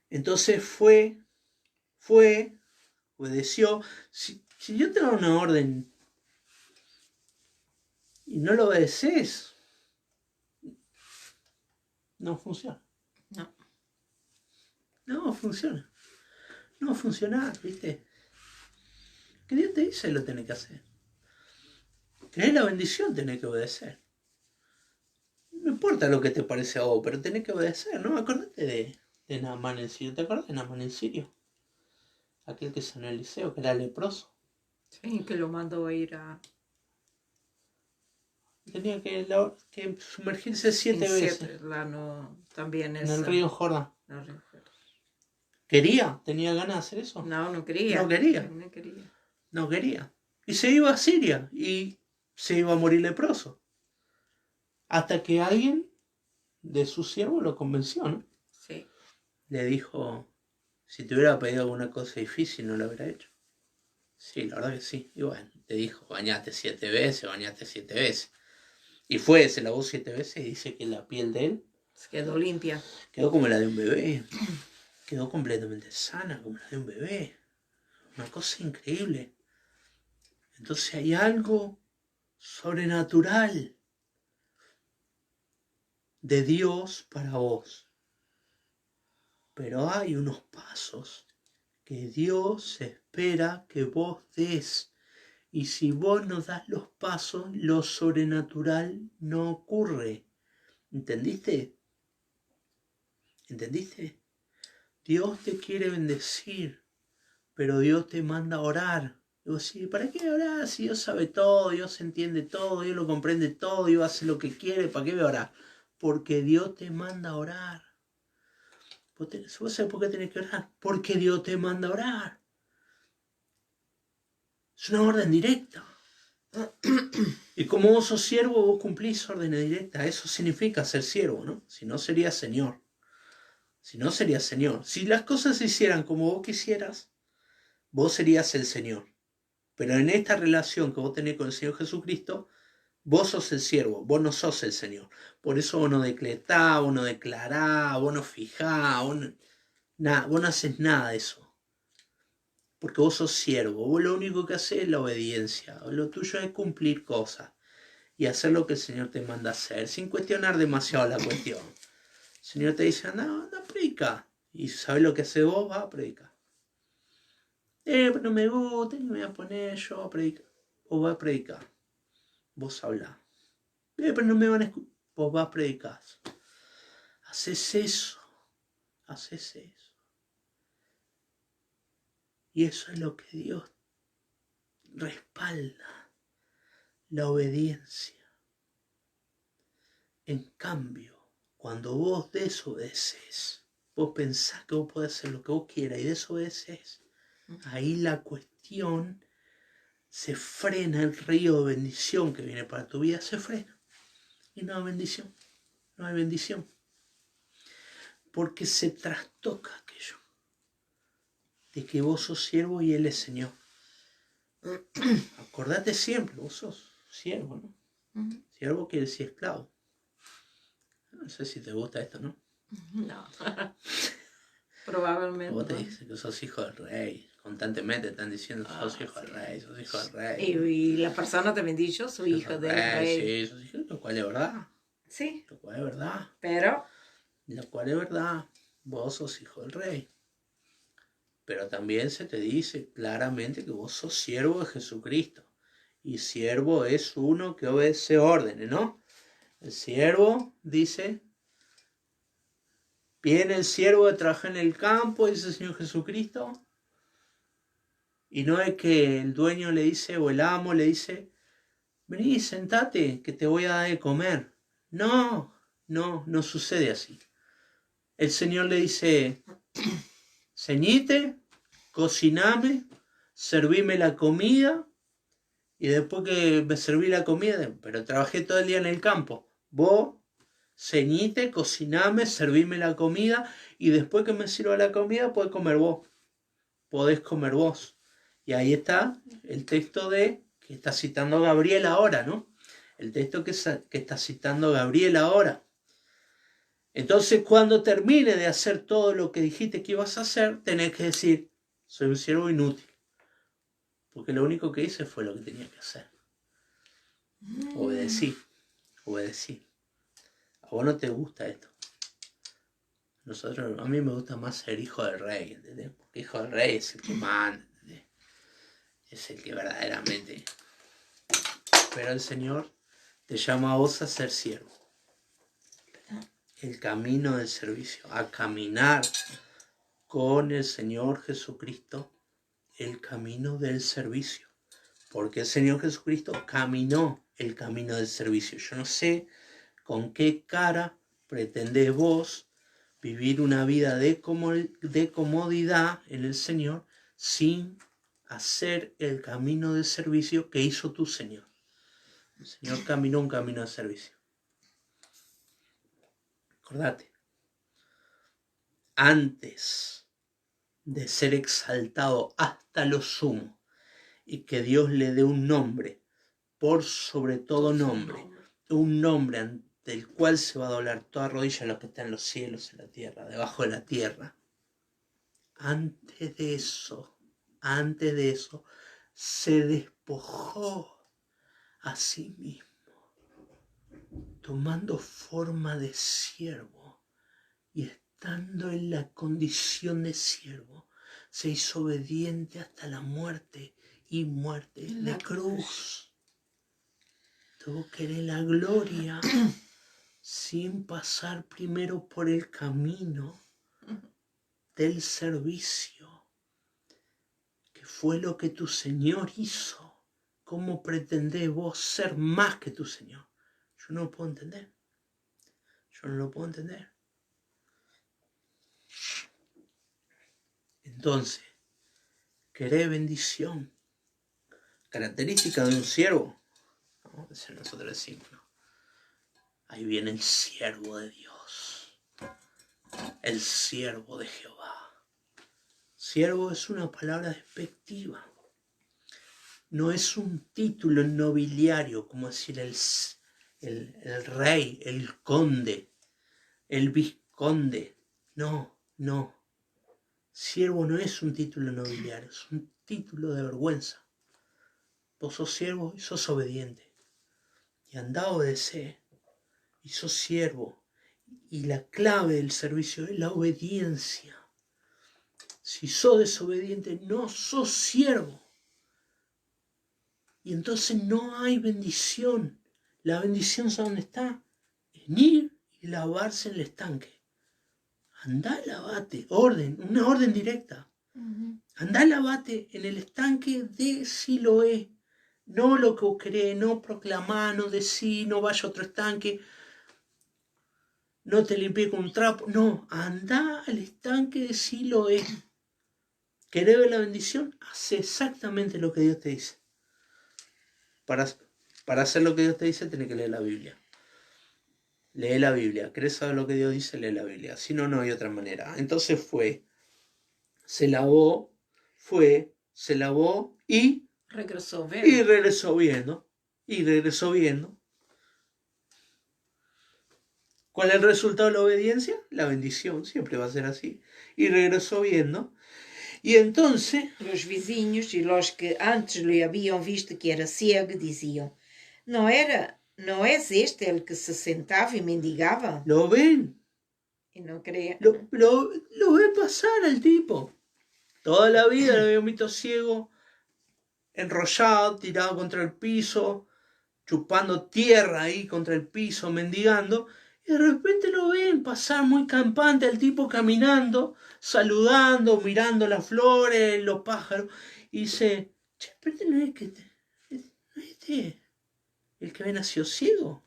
Entonces fue, obedeció. Si yo te doy una orden y no lo obedeces, no funciona. No funciona. No va a funcionar, ¿viste? Que Dios te dice lo tenés que hacer. Tenés la bendición, tenés que obedecer. No importa lo que te parece a vos, pero tenés que obedecer, ¿no? Acordate de Naamán el sirio. ¿Te acuerdas de Naamán el sirio? Aquel que sanó Eliseo, que era leproso. Sí, que lo mandó a ir a... Tenía que sumergirse 7 veces. También en el río Jordán. No recuerdo. ¿Quería? ¿Tenía ganas de hacer eso? No quería. No quería. No quería. Y se iba a Siria y se iba a morir leproso. Hasta que alguien de su siervo lo convenció, ¿no? Sí. Le dijo, si te hubiera pedido alguna cosa difícil, no lo hubiera hecho. Sí, la verdad que sí. Y bueno, te dijo, bañate 7 veces. Y se lavó 7 veces y dice que la piel de él quedó limpia. Quedó como la de un bebé. Quedó completamente sana, como la de un bebé. Una cosa increíble. Entonces hay algo sobrenatural de Dios para vos. Pero hay unos pasos que Dios espera que vos des. Y si vos no das los pasos, lo sobrenatural no ocurre. ¿Entendiste? ¿Entendiste? Dios te quiere bendecir, pero Dios te manda a orar. Y vos decís, ¿para qué orar? Si Dios sabe todo, Dios entiende todo, Dios lo comprende todo, Dios hace lo que quiere, ¿para qué voy a orar? Porque Dios te manda a orar. ¿Vos sabés por qué tenés que orar? Porque Dios te manda a orar. Es una orden directa. Y como vos sos siervo, vos cumplís órdenes directas. Eso significa ser siervo, ¿no? Si no, serías señor. Si no, serías señor. Si las cosas se hicieran como vos quisieras, vos serías el Señor. Pero en esta relación que vos tenés con el Señor Jesucristo, vos sos el siervo, vos no sos el Señor. Por eso vos no decretás, vos no declarás, vos no fijás, vos no haces nada de eso. Porque vos sos siervo, vos lo único que haces es la obediencia. Lo tuyo es cumplir cosas y hacer lo que el Señor te manda hacer, sin cuestionar demasiado la cuestión. El Señor te dice, anda a predicar. Y sabes lo que hace vos, vas a predicar. Pero no me gusta, ni me voy a poner yo a predicar. Vos vas a predicar. Vos hablás. Pero no me van a escuchar. Vos vas a predicar. Haces eso. Y eso es lo que Dios respalda. La obediencia. En cambio, cuando vos desobedeces, vos pensás que vos podés hacer lo que vos quieras y desobedeces, ahí la cuestión se frena, el río de bendición que viene para tu vida se frena. Y no hay bendición. No hay bendición. Porque se trastoca aquello de que vos sos siervo y Él es Señor. Acordate siempre, vos sos siervo, ¿no? Siervo quiere decir esclavo. No sé si te gusta esto, ¿no? No. Probablemente. Vos te dices que sos hijo del rey. Constantemente están diciendo, sos hijo del rey, sos hijo del rey. Y la persona también dice, soy hijo del rey. Sí, sos hijo, lo cual es verdad. Sí. Lo cual es verdad. Pero. Lo cual es verdad. Vos sos hijo del rey. Pero también se te dice claramente que vos sos siervo de Jesucristo. Y siervo es uno que obedece órdenes, ¿no? El siervo dice, viene el siervo de trabajar en el campo, dice el Señor Jesucristo. Y no es que el dueño le dice, o el amo le dice, vení, sentate, que te voy a dar de comer. No sucede así. El Señor le dice, ceñite, cociname, servime la comida, y después que me serví la comida, pero trabajé todo el día en el campo, vos ceñite, cociname, servime la comida, y después que me sirva la comida podés comer vos. Y ahí está el texto que está citando Gabriel ahora, ¿no? El texto que está citando Gabriel ahora. Entonces, cuando termine de hacer todo lo que dijiste que ibas a hacer, tenés que decir, soy un siervo inútil. Porque lo único que hice fue lo que tenía que hacer. Obedecí. A vos no te gusta esto. A mí me gusta más ser hijo del rey, ¿entendés? Porque hijo del rey es el que manda, ¿entendés? Es el que verdaderamente... Pero el Señor te llama a vos a ser siervo. El camino del servicio, a caminar con el Señor Jesucristo, el camino del servicio. Porque el Señor Jesucristo caminó el camino del servicio. Yo no sé con qué cara pretendés vos vivir una vida de comodidad en el Señor sin hacer el camino de servicio que hizo tu Señor. El Señor caminó un camino de servicio. Acordate, antes de ser exaltado hasta lo sumo y que Dios le dé un nombre por sobre todo nombre, un nombre ante el cual se va a doblar toda rodilla lo que está en los cielos, en la tierra, debajo de la tierra. Antes de eso, se despojó a sí mismo, tomando forma de siervo y estando en la condición de siervo, se hizo obediente hasta la muerte y muerte de cruz. Tuvo que querer la gloria sin pasar primero por el camino del servicio, que fue lo que tu Señor hizo. ¿Cómo pretendés vos ser más que tu Señor? Yo no lo puedo entender. Entonces, querés bendición, característica de un siervo. ¿No? Eso nosotros decimos, ¿no? Ahí viene el siervo de Dios, el siervo de Jehová. Siervo es una palabra despectiva. No es un título nobiliario, como decir el rey, el conde, el vizconde. No. Siervo no es un título nobiliario, es un título de vergüenza. Vos sos siervo y sos obediente. Y andá a obedecer. Y sos siervo. Y la clave del servicio es la obediencia. Si sos desobediente, no sos siervo. Y entonces no hay bendición. La bendición, ¿sabe dónde está? En ir y lavarse en el estanque. Andá, lavate. Una orden directa. Andá, lavate en el estanque de Siloé. No lo que vos querés, no proclamá, no decí, no vaya a otro estanque. No te limpié con un trapo. No, andá al estanque de Siloé. ¿Querés ver la bendición? Haz exactamente lo que Dios te dice. Para hacer lo que Dios te dice, tenés que leer la Biblia. Lee la Biblia. ¿Querés saber lo que Dios dice? Lee la Biblia. Si no, no hay otra manera. Entonces se lavó y regresó viendo. ¿Cuál es el resultado de la obediencia? La bendición, siempre va a ser así. Y regresó viendo. Y entonces... Los vizinhos y los que antes le habían visto que era ciego decían, ¿no es este el que se sentaba y mendigaba? ¿Lo ven? Y no creían. Lo ven pasar al tipo. Toda la vida lo habían visto ciego, enrollado, tirado contra el piso, chupando tierra ahí contra el piso, mendigando. Y de repente lo ven pasar muy campante al tipo caminando, saludando, mirando las flores, los pájaros. Y dice, che, pero este no es este el que había nacido ciego.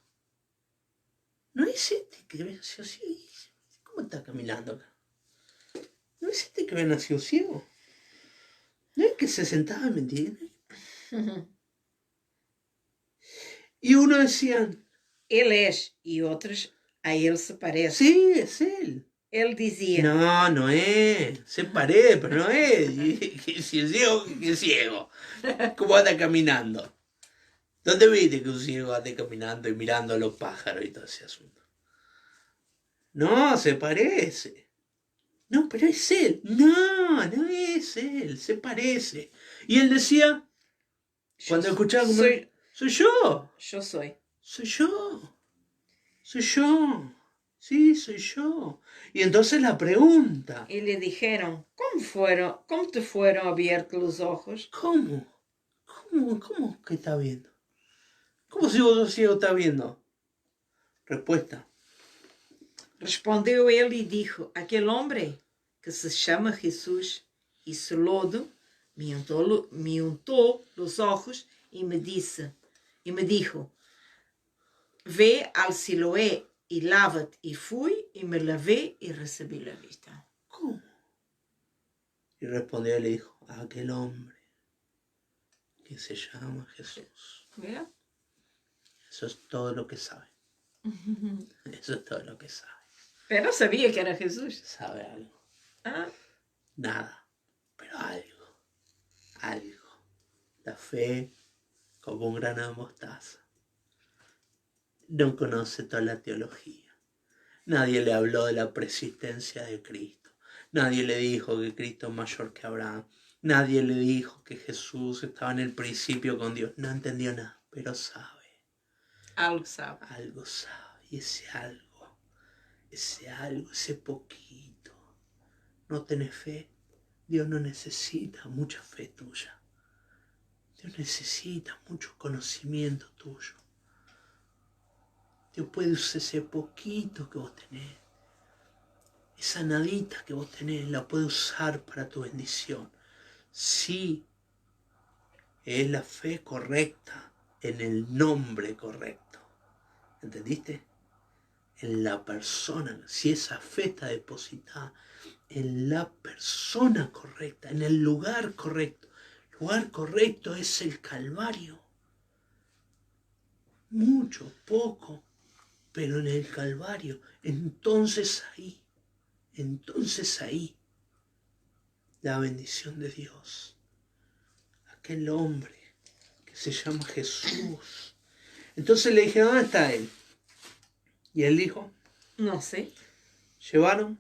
No es este que había nacido ciego. ¿Cómo está caminando acá? No es este que había nacido ciego. No es que se sentaba en mentir. Y uno decían, Él es, y otros, a él se parece. Sí, es él. Él decía, No es. Se parece, pero no es. Y si es ciego, ¿qué es ciego? ¿Cómo anda caminando? ¿Dónde viste que un ciego ande caminando y mirando a los pájaros y todo ese asunto? No, se parece. No, pero es él. No, no es él, se parece. Y él decía, cuando escuchaba como, soy yo, Yo soy. soy yo, soy yo, sí, soy yo. Y entonces la pregunta, Y le dijeron, ¿cómo te fueron abiertos los ojos? ¿cómo? ¿Cómo que está viendo? ¿Cómo si vos sos ciego está viendo? Respuesta, Respondeu ele e dijo, aquele homem que se chama Jesus hizo lodo, me untou los ojos y me dijo, ve al Siloé y lávate. Y fui y me lavé y recibí la vista. ¿cómo? Y respondió y le dijo, aquel hombre que se llama Jesús. Mira. Eso es todo lo que sabe. Eso es todo lo que sabe. Pero sabía que era Jesús. Sabe algo. Ah. Nada, pero algo. Algo. La fe como un grano de mostaza. No conoce toda la teología. Nadie le habló de la persistencia de Cristo. Nadie le dijo que Cristo es mayor que Abraham. Nadie le dijo que Jesús estaba en el principio con Dios. No entendió nada, pero sabe. Algo sabe. Algo sabe. Y ese algo, ese poquito. ¿No tenés fe? Dios no necesita mucha fe tuya. Dios necesita mucho conocimiento tuyo. Dios puede usar ese poquito que vos tenés. Esa nadita que vos tenés la puede usar para tu bendición. Sí, es la fe correcta en el nombre correcto. ¿Entendiste? En la persona. Si esa fe está depositada en la persona correcta, en el lugar correcto. El lugar correcto es el Calvario. Mucho, poco, pero en el Calvario. Entonces ahí, la bendición de Dios. Aquel hombre que se llama Jesús. Entonces le dije, ¿dónde está él? Y él dijo, no sé. Llevaron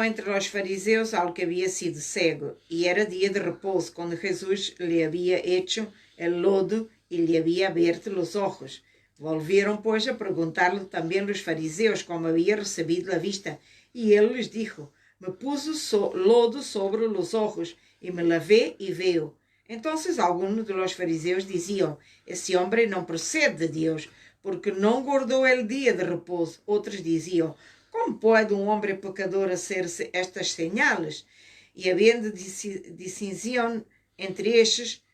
entre los fariseos al que había sido ciego, y era día de reposo, cuando Jesús le había hecho el lodo y le había abierto los ojos. Volvieron pues a preguntarle también los fariseos cómo había recibido la vista, y él les dijo, me puso lodo sobre los ojos, y me lavé y veo. Entonces algunos de los fariseos decían, ese hombre no procede de Dios, porque no guardó el día de reposo. Otros decían, ¿cómo puede un hombre pecador hacerse estas señales? Y habiendo disensión entre estos,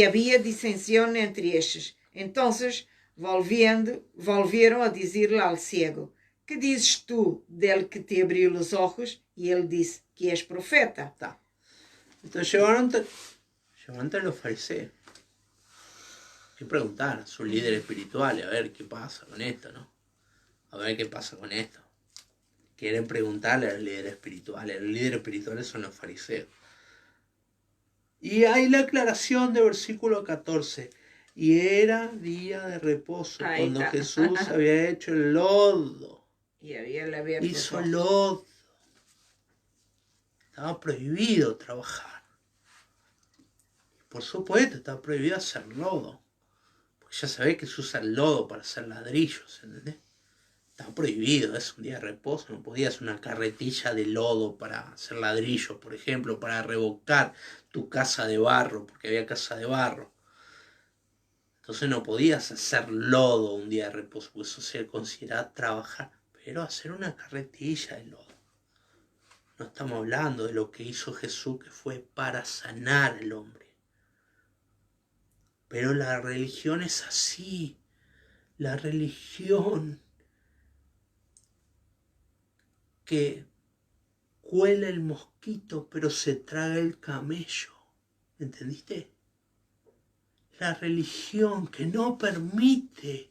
había disensión entre estos. Entonces volvieron a decirle al ciego, ¿qué dices tú del que te abriu os ojos? Y él dice, que es profeta. Tá. Entonces llevaron a los fariseos. Hay que preguntar a sus líderes espirituales, a ver qué pasa con esto, ¿no? A ver qué pasa con esto. Quieren preguntarle a los líderes espirituales. Los líderes espirituales son los fariseos. Y hay la aclaración de versículo 14. Y era día de reposo, ahí cuando está. Jesús había hecho el lodo. Y había abierto Hizo lodo. Estaba prohibido trabajar. Por supuesto, estaba prohibido hacer lodo. Porque ya sabés que se usa el lodo para hacer ladrillos, ¿entendés? Estaba prohibido, es un día de reposo, no podías una carretilla de lodo para hacer ladrillos, por ejemplo, para revocar tu casa de barro, porque había casa de barro. Entonces no podías hacer lodo un día de reposo, porque eso se consideraba trabajar, pero hacer una carretilla de lodo. No estamos hablando de lo que hizo Jesús, que fue para sanar al hombre. Pero la religión es así. La religión que cuela el mosquito, pero se traga el camello. ¿Entendiste? La religión que no permite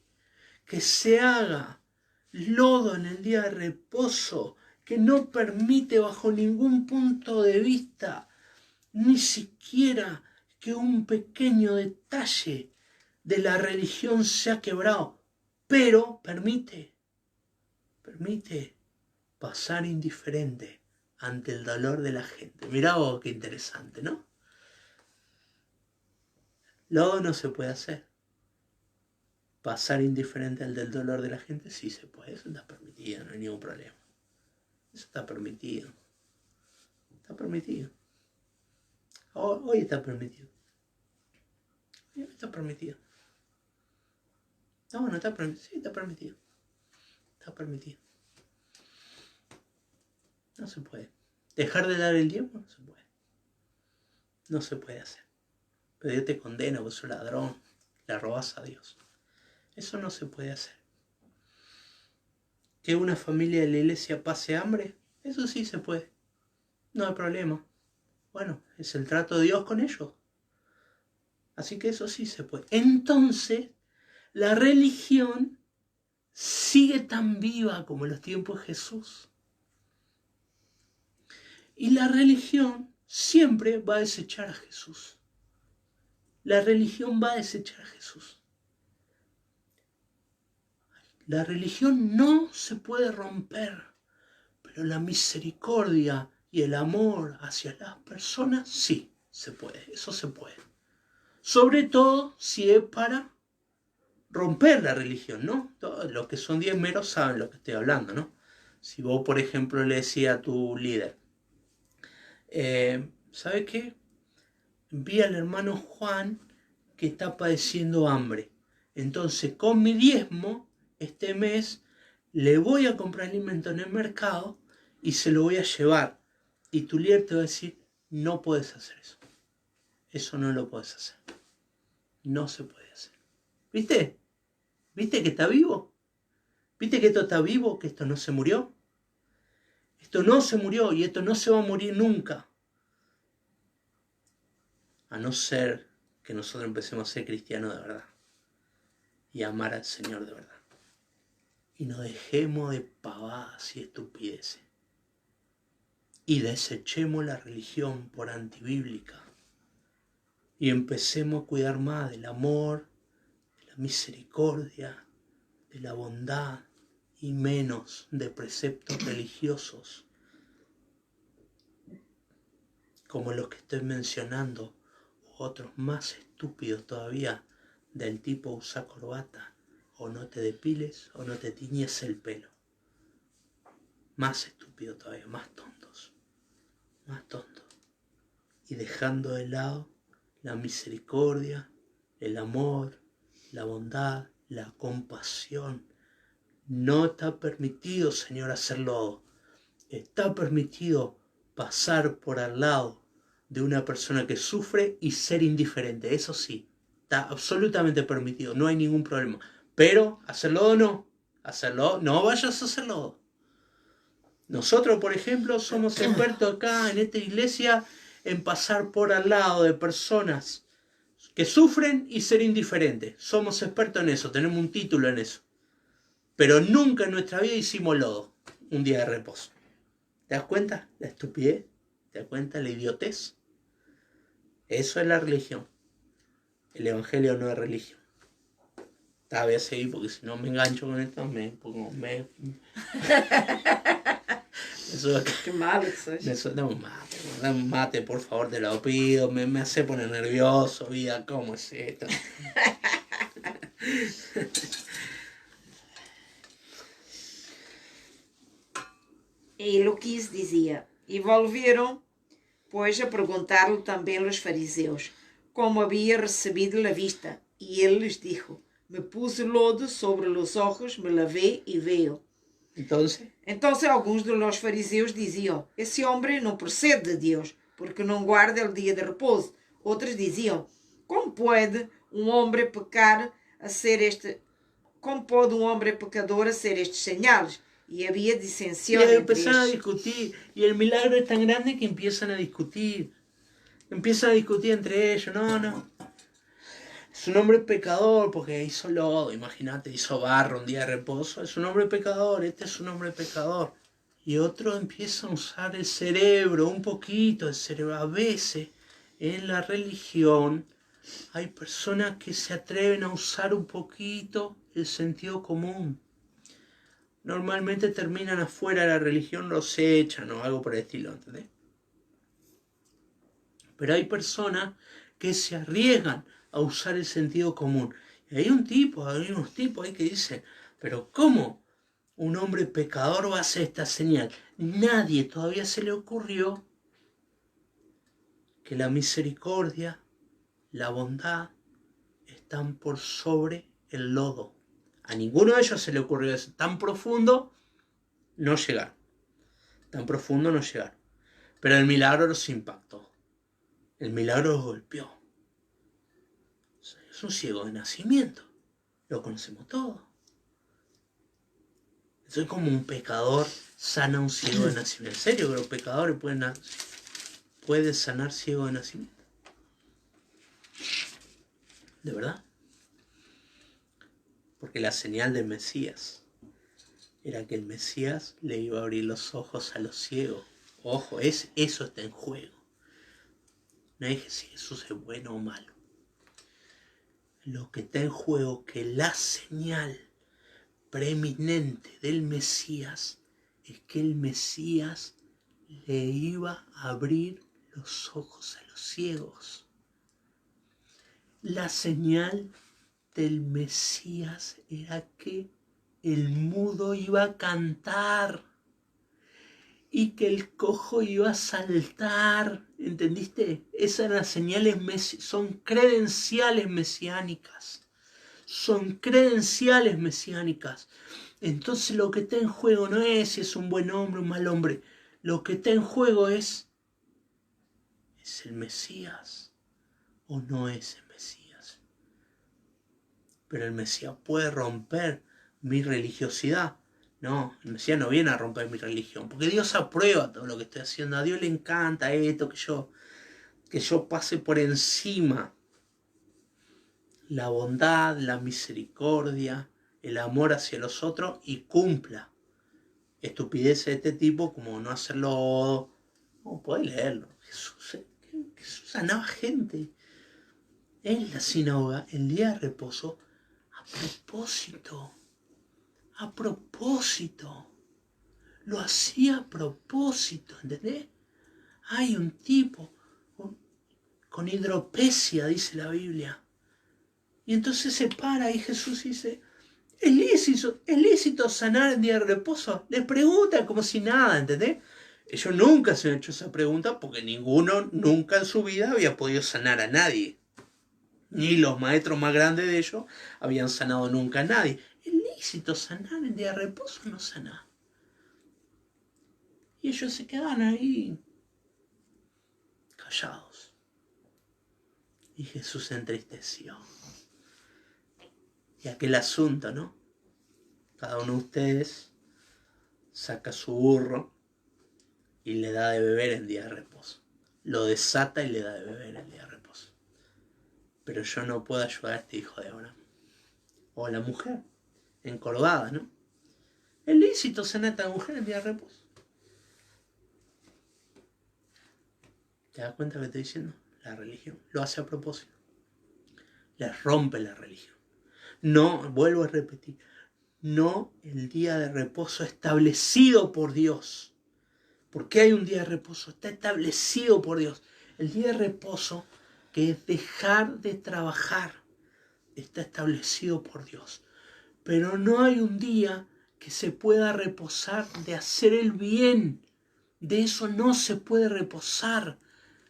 que se haga lodo en el día de reposo, que no permite bajo ningún punto de vista, ni siquiera que un pequeño detalle de la religión sea quebrado. pero permite pasar indiferente ante el dolor de la gente. Mirá vos qué interesante, ¿no? Lodo no se puede hacer. Pasar indiferente ante el dolor de la gente sí se puede. Eso está permitido, no hay ningún problema. Eso está permitido. Está permitido. Hoy está permitido. Hoy está permitido. No está permitido. Sí, está permitido. Está permitido. No se puede. Dejar de dar el diezmo no se puede. No se puede hacer. Pero Dios te condena, vos sos ladrón. Le robás a Dios. Eso no se puede hacer. ¿Que una familia de la iglesia pase hambre? Eso sí se puede. No hay problema. Bueno, es el trato de Dios con ellos. Así que eso sí se puede. Entonces, la religión sigue tan viva como en los tiempos de Jesús. Y la religión siempre va a desechar a Jesús. La religión va a desechar a Jesús. La religión no se puede romper, pero la misericordia y el amor hacia las personas sí se puede, eso se puede. Sobre todo si es para romper la religión, ¿no? Todos los que son diezmeros saben lo que estoy hablando, ¿no? Si vos, por ejemplo, le decías a tu líder, ¿sabe qué? Vi al hermano Juan que está padeciendo hambre. Entonces, con mi diezmo, este mes, le voy a comprar alimento en el mercado y se lo voy a llevar. Y tu líder te va a decir, no puedes hacer eso. Eso no lo puedes hacer. No se puede hacer. ¿Viste? ¿Viste que está vivo? ¿Viste que esto está vivo? ¿Que esto no se murió? Esto no se murió y esto no se va a morir nunca. A no ser que nosotros empecemos a ser cristianos de verdad. Y amar al Señor de verdad. Y nos dejemos de pavadas y estupideces. Y desechemos la religión por antibíblica. Y empecemos a cuidar más del amor, de la misericordia, de la bondad y menos de preceptos religiosos como los que estoy mencionando, u otros más estúpidos todavía, del tipo usa corbata, o no te depiles, o no te tiñes el pelo. Más estúpido todavía, más tontos. Y dejando de lado la misericordia, el amor, la bondad, la compasión. No está permitido, Señor, hacerlo. Está permitido pasar por al lado de una persona que sufre y ser indiferente. Eso sí, está absolutamente permitido, no hay ningún problema. Pero, ¿hacerlo o no? Hacerlo, no vayas a hacerlo. Nosotros, por ejemplo, somos expertos acá en esta iglesia en pasar por al lado de personas que sufren y ser indiferentes. Somos expertos en eso, tenemos un título en eso. Pero nunca en nuestra vida hicimos lodo, un día de reposo. ¿Te das cuenta? La estupidez. ¿Te das cuenta? La idiotez. Eso es la religión. El evangelio no es religión. Voy a seguir porque si no me engancho con esto, Eso, Qué malo que sois. eso, dame un mate, por favor, te lo pido. Me hace poner nervioso, vida. ¿Cómo es esto? E Luquis dizia, e volveram, pois, a perguntar-lhe também os fariseus, como havia recebido a vista. E ele lhes dijo, me puse lodo sobre os olhos, me lavei e veo. Entonces alguns de los fariseus diziam, esse homem não procede de Deus, porque não guarda o dia de repouso. Outros diziam, como pode um homem pecar a ser este... Como pode um homem pecador a ser estes señales? Y había disensión. Y empezaron a discutir. Y el milagro es tan grande que empiezan a discutir. Empiezan a discutir entre ellos. No. Es un hombre pecador porque hizo lodo. Imagínate, hizo barro un día de reposo. Es un hombre pecador. Este es un hombre pecador. Y otro empieza a usar el cerebro, un poquito el cerebro. A veces en la religión hay personas que se atreven a usar un poquito el sentido común. Normalmente terminan afuera de la religión, los echan o algo por el estilo, ¿entendés? Pero hay personas que se arriesgan a usar el sentido común. Y hay unos tipos ahí que dicen, pero ¿cómo un hombre pecador va a hacer esta señal? Nadie todavía se le ocurrió que la misericordia, la bondad, están por sobre el lodo. A ninguno de ellos se le ocurrió eso. Tan profundo no llegar. Tan profundo no llegar. Pero el milagro los impactó. El milagro los golpeó. Es un ciego de nacimiento. Lo conocemos todo. Soy como un pecador sana a un ciego de nacimiento. ¿En serio que los pecadores pueden sanar ciego de nacimiento? ¿De verdad? Porque la señal del Mesías era que el Mesías le iba a abrir los ojos a los ciegos. Ojo, eso está en juego. No es si Jesús es bueno o malo. Lo que está en juego es que la señal preeminente del Mesías es que el Mesías le iba a abrir los ojos a los ciegos. La señal del Mesías era que el mudo iba a cantar y que el cojo iba a saltar. ¿Entendiste? Esas eran las señales, son credenciales mesiánicas. Son credenciales mesiánicas. Entonces lo que está en juego no es si es un buen hombre o un mal hombre. Lo que está en juego ¿es el Mesías o no es el Mesías? Pero el Mesías puede romper mi religiosidad. No, el Mesías no viene a romper mi religión, porque Dios aprueba todo lo que estoy haciendo. A Dios le encanta esto, que yo pase por encima la bondad, la misericordia, el amor hacia los otros y cumpla estupideces de este tipo como no hacerlo. No, podés leerlo. Jesús sanaba gente en la sinagoga el día de reposo a propósito. A propósito. Lo hacía a propósito, ¿entendés? Hay un tipo con hidropesia, dice la Biblia. Y entonces se para y Jesús dice, ¿es lícito sanar en día de reposo? Le pregunta como si nada, ¿entendés? Ellos nunca se han hecho esa pregunta porque ninguno nunca en su vida había podido sanar a nadie. Ni los maestros más grandes de ellos habían sanado nunca a nadie. ¿Es lícito sanar en día de reposo o no sanar? Y ellos se quedan ahí callados. Y Jesús se entristeció. Y aquel asunto, ¿no? Cada uno de ustedes saca su burro y le da de beber en día de reposo. Lo desata y le da de beber en día de reposo. Pero yo no puedo ayudar a este hijo de Abraham. O a la mujer, encorvada, ¿no? ¿Es lícito sanar a esta mujer en día de reposo? ¿Te das cuenta que estoy diciendo? La religión lo hace a propósito. Les rompe la religión. No, vuelvo a repetir, no el día de reposo establecido por Dios. ¿Por qué hay un día de reposo? Está establecido por Dios. El día de reposo, que es dejar de trabajar, está establecido por Dios. Pero no hay un día que se pueda reposar de hacer el bien. De eso no se puede reposar.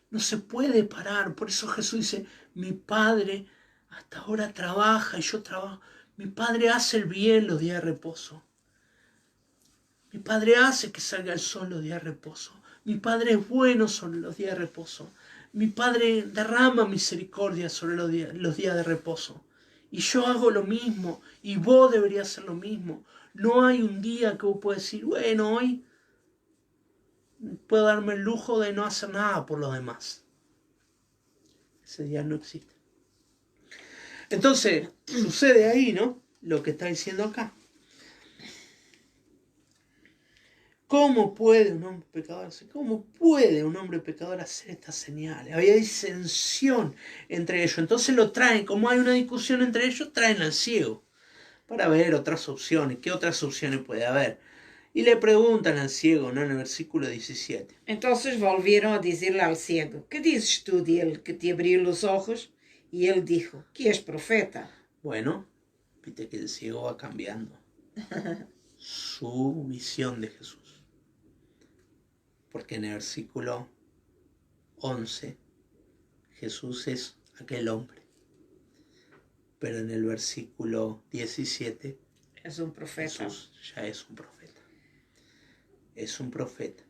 No se puede parar. Por eso Jesús dice, mi Padre hasta ahora trabaja y yo trabajo. Mi Padre hace el bien los días de reposo. Mi Padre hace que salga el sol los días de reposo. Mi Padre es bueno sobre los días de reposo. Mi Padre derrama misericordia sobre los días de reposo. Y yo hago lo mismo. Y vos deberías hacer lo mismo. No hay un día que vos puedas decir, bueno, hoy puedo darme el lujo de no hacer nada por los demás. Ese día no existe. Entonces, sucede ahí, ¿no? Lo que está diciendo acá. ¿Cómo puede un hombre pecador hacer estas señales? Había disensión entre ellos. Entonces lo traen, como hay una discusión entre ellos, traen al ciego para ver otras opciones. ¿Qué otras opciones puede haber? Y le preguntan al ciego, ¿no? En el versículo 17. Entonces volvieron a decirle al ciego: ¿Qué dices tú de él que te abrió los ojos? Y él dijo: que es profeta. Bueno, viste que el ciego va cambiando su visión de Jesús. Porque en el versículo 11 Jesús es aquel hombre. Pero en el versículo 17 es un profeta. Jesús ya es un profeta. Es un profeta.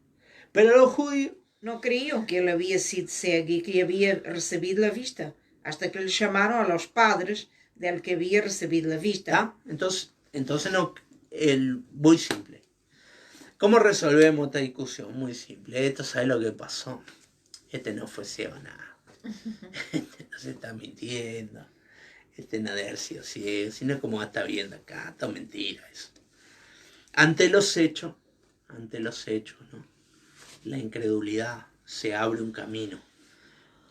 Pero los judíos no creían que él había sido ciego y que había recibido la vista, hasta que le llamaron a los padres del que había recibido la vista. ¿Ah? Entonces no, muy simple. ¿Cómo resolvemos esta discusión? Muy simple. Esto, ¿sabes lo que pasó? Este no fue ciego nada. Este no se está mintiendo. Este no debe haber sido ciego. Sino como está viendo acá. Todo mentira eso. Ante los hechos, ¿no? La incredulidad se abre un camino.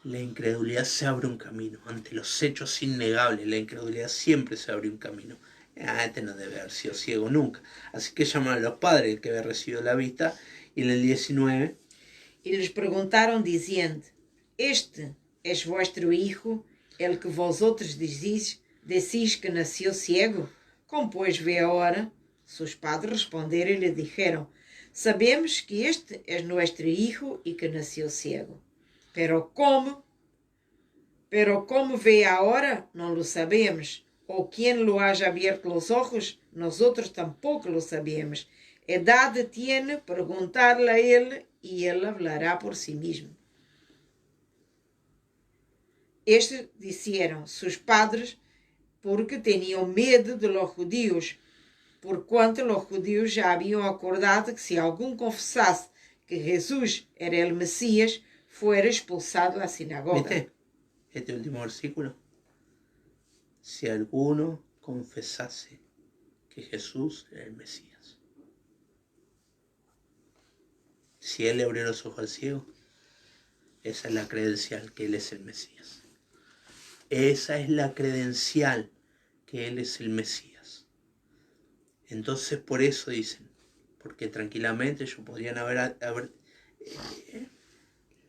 La incredulidad se abre un camino. Ante los hechos innegables, la incredulidad siempre se abre un camino. Este no debe haber sido ciego nunca. Así que llamaron a los padres, el que había recibido la vista, y en el 19. Y les preguntaron diciendo: ¿Este es vuestro hijo, el que vosotros decís que nació ciego? Como pues vê ahora? Sus padres responderam y le dijeron: Sabemos que este es nuestro hijo y que nació ciego. Pero como vê ahora, no lo sabemos. O quien lo haya abierto los ojos, nosotros tampoco lo sabemos. Edad tiene preguntarle a él y él hablará por sí mismo. Estos dijeron sus padres porque tenían miedo de los judíos, por cuanto los judíos ya habían acordado que si alguno confesase que Jesús era el Mesías, fuera expulsado de la sinagoga. ¿Viste? Este último versículo. Si alguno confesase que Jesús era el Mesías. Si él le abrió los ojos al ciego, esa es la credencial que él es el Mesías. Esa es la credencial que él es el Mesías. Entonces por eso dicen, porque tranquilamente ellos podrían haber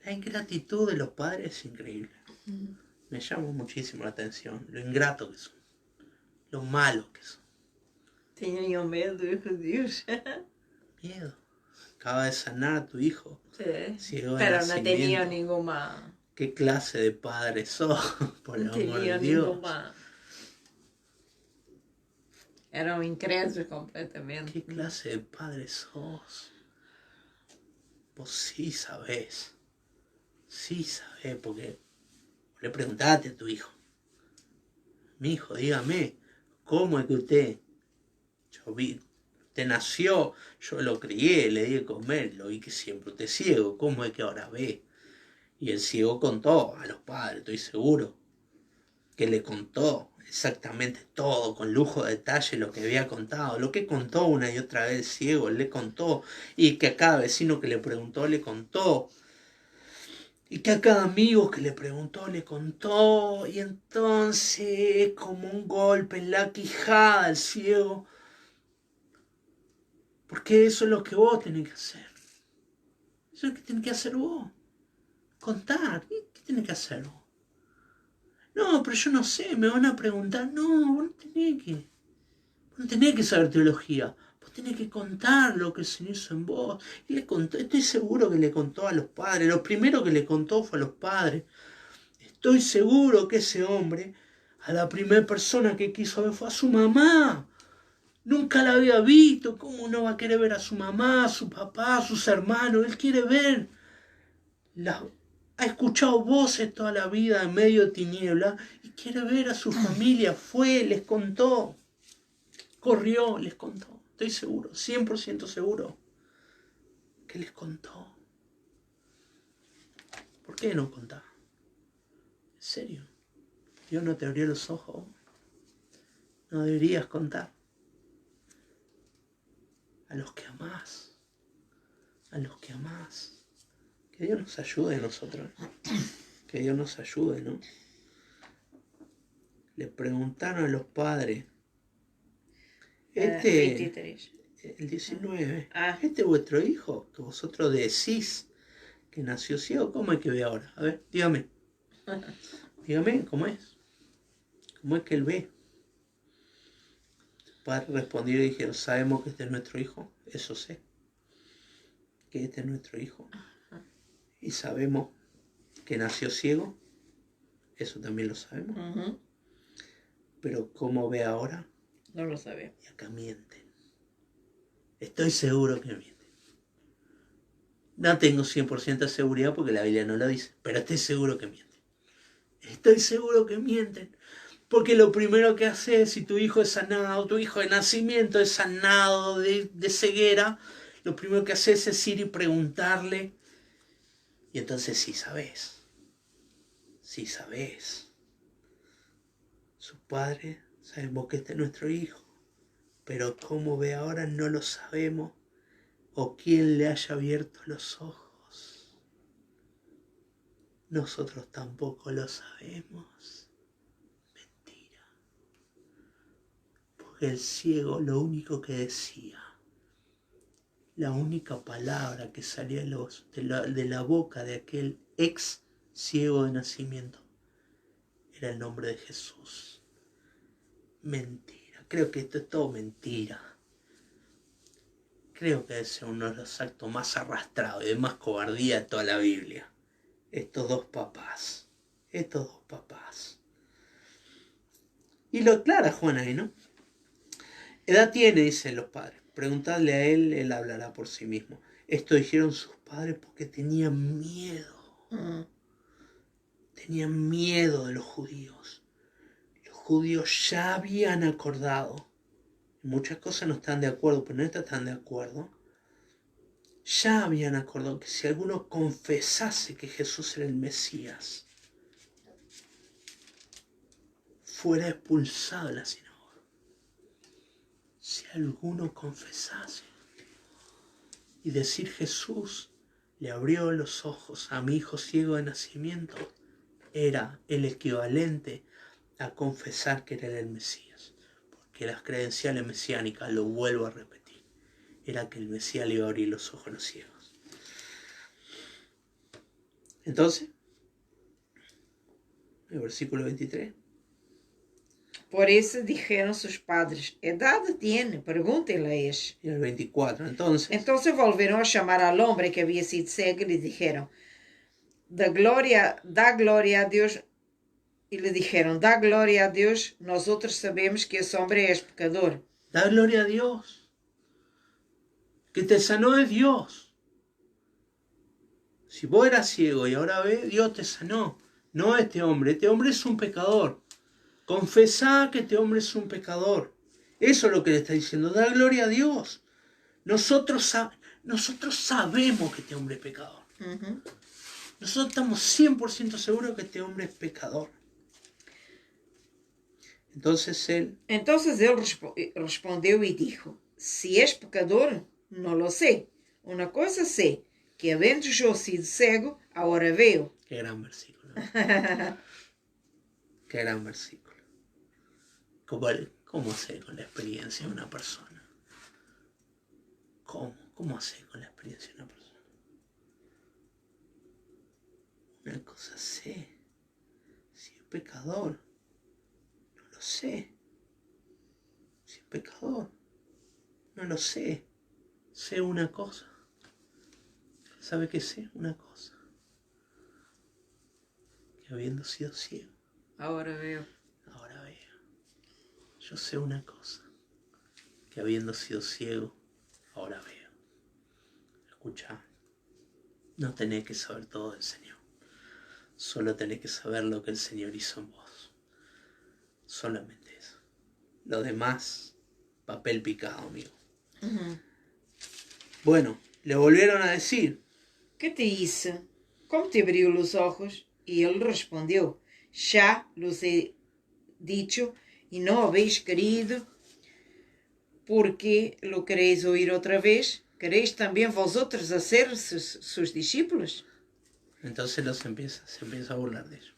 la ingratitud de los padres es increíble. Me llama muchísimo la atención lo ingratos que son, lo malos que son. Tenían miedo de judíos. Miedo. Acaba de sanar a tu hijo. Sí, pero no tenía ninguna. ¿Qué clase de padre sos? Por el amor de Dios. Ninguna. Eran incrédulos completamente. ¿Qué clase de padre sos? Vos sí sabés. Sí sabés, porque le preguntaste a tu hijo. Mi hijo, dígame, ¿cómo es que usted nació, yo lo crié, le di de comer, lo vi que siempre usted es ciego, ¿cómo es que ahora ve? Y el ciego contó a los padres, estoy seguro, que le contó exactamente todo, con lujo de detalle lo que había contado, lo que contó una y otra vez el ciego, le contó, y que a cada vecino que le preguntó, le contó, y que a cada amigo que le preguntó, le contó, y entonces, como un golpe en la quijada al ciego, porque eso es lo que vos tenés que hacer. Eso es lo que tenés que hacer vos. Contar. ¿Qué tenés que hacer vos? No, pero yo no sé, me van a preguntar. No, vos no tenés que saber teología. Vos tenés que contar lo que el Señor hizo en vos. Y le contó, estoy seguro que le contó a los padres. Lo primero que le contó fue a los padres. Estoy seguro que ese hombre, a la primera persona que quiso ver fue a su mamá. Nunca la había visto. ¿Cómo no va a querer ver a su mamá, a su papá, a sus hermanos? Él quiere ver. Ha escuchado voces toda la vida en medio de tiniebla y quiere ver a su familia. Fue, les contó. Corrió, les contó. Estoy seguro, 100% seguro que les contó. ¿Por qué no contaba? ¿En serio? Dios no te abrió los ojos. No deberías contar. A los que amás, a los que amás. Que Dios nos ayude a nosotros. Que Dios nos ayude, ¿no? Le preguntaron a los padres. 23. El 19. Ah. Este es vuestro hijo, que vosotros decís que nació ciego. ¿Cómo es que ve ahora? A ver, dígame. Dígame, ¿cómo es? ¿Cómo es que él ve? Sus padres respondieron y dijeron, sabemos que este es nuestro hijo. Eso sé. Que este es nuestro hijo. Y sabemos que nació ciego. Eso también lo sabemos. Ujú. Pero ¿cómo ve ahora? No lo sabemos. Y acá mienten. Estoy seguro que mienten. No tengo 100% de seguridad porque la Biblia no lo dice, pero estoy seguro que mienten. Estoy seguro que mienten. Porque lo primero que haces, si tu hijo es sanado, tu hijo de nacimiento es sanado de ceguera, lo primero que haces es ir y preguntarle. Y entonces sí sabes. Sí sabes. Su padre, sabemos que este es nuestro hijo. Pero cómo ve ahora no lo sabemos. O quién le haya abierto los ojos. Nosotros tampoco lo sabemos. Mentira. Porque el ciego lo único que decía, la única palabra que salía de la boca de aquel ex ciego de nacimiento, era el nombre de Jesús. Mentira. Creo que esto es todo mentira. Creo que es uno de los actos más arrastrados y de más cobardía de toda la Biblia. Estos dos papás. Y lo aclara Juan ahí, ¿no? Edad tiene, dicen los padres. Preguntadle a él hablará por sí mismo. Esto dijeron sus padres porque tenían miedo. Tenían miedo de los judíos. Los judíos ya habían acordado. En muchas cosas no están de acuerdo, pero en esta están de acuerdo. Ya habían acordado que si alguno confesase que Jesús era el Mesías, fuera expulsado de la sinagoga. Si alguno confesase y decir Jesús le abrió los ojos a mi hijo ciego de nacimiento, era el equivalente a confesar que era el Mesías. Porque las credenciales mesiánicas, lo vuelvo a repetir, era que el Mesías le iba a abrir los ojos a los ciegos. Entonces, el versículo 23. Por eso dijeron sus padres, edad tiene, pregúntele a ellos. Y el 24, Entonces volvieron a llamar al hombre que había sido ciego y le dijeron, da gloria a Dios. Y le dijeron, da gloria a Dios, nosotros sabemos que ese hombre es pecador. Da gloria a Dios. Que te sanó es Dios. Si vos eras ciego y ahora ves, Dios te sanó. No este hombre es un pecador. Confesá que este hombre es un pecador. Eso es lo que le está diciendo. Da gloria a Dios. Nosotros sabemos que este hombre es pecador. Uh-huh. Nosotros estamos 100% seguros que este hombre es pecador. Entonces él respondeu y dijo, si es pecador, no lo sé. Una cosa sé, que habiendo yo sido ciego, ahora veo. Qué gran versículo. Qué gran versículo. ¿Cómo hacer con la experiencia de una persona? ¿Cómo hacer con la experiencia de una persona? Una cosa sé. Si es pecador, no lo sé. Si es pecador, no lo sé. Sé una cosa. ¿Sabe qué sé? Una cosa. Que habiendo sido ciego, ahora veo. Yo sé una cosa, que habiendo sido ciego, ahora veo. Escucha, no tenés que saber todo del Señor. Solo tenés que saber lo que el Señor hizo en vos. Solamente eso. Lo demás, papel picado, amigo. Uh-huh. Bueno, le volvieron a decir. ¿Qué te hizo? ¿Cómo te abrió los ojos? Y él respondió, ya los he dicho y no habéis querido, ¿por qué lo queréis oír otra vez? ¿Queréis también vosotros hacer sus discípulos? Entonces se empieza a burlar de ellos.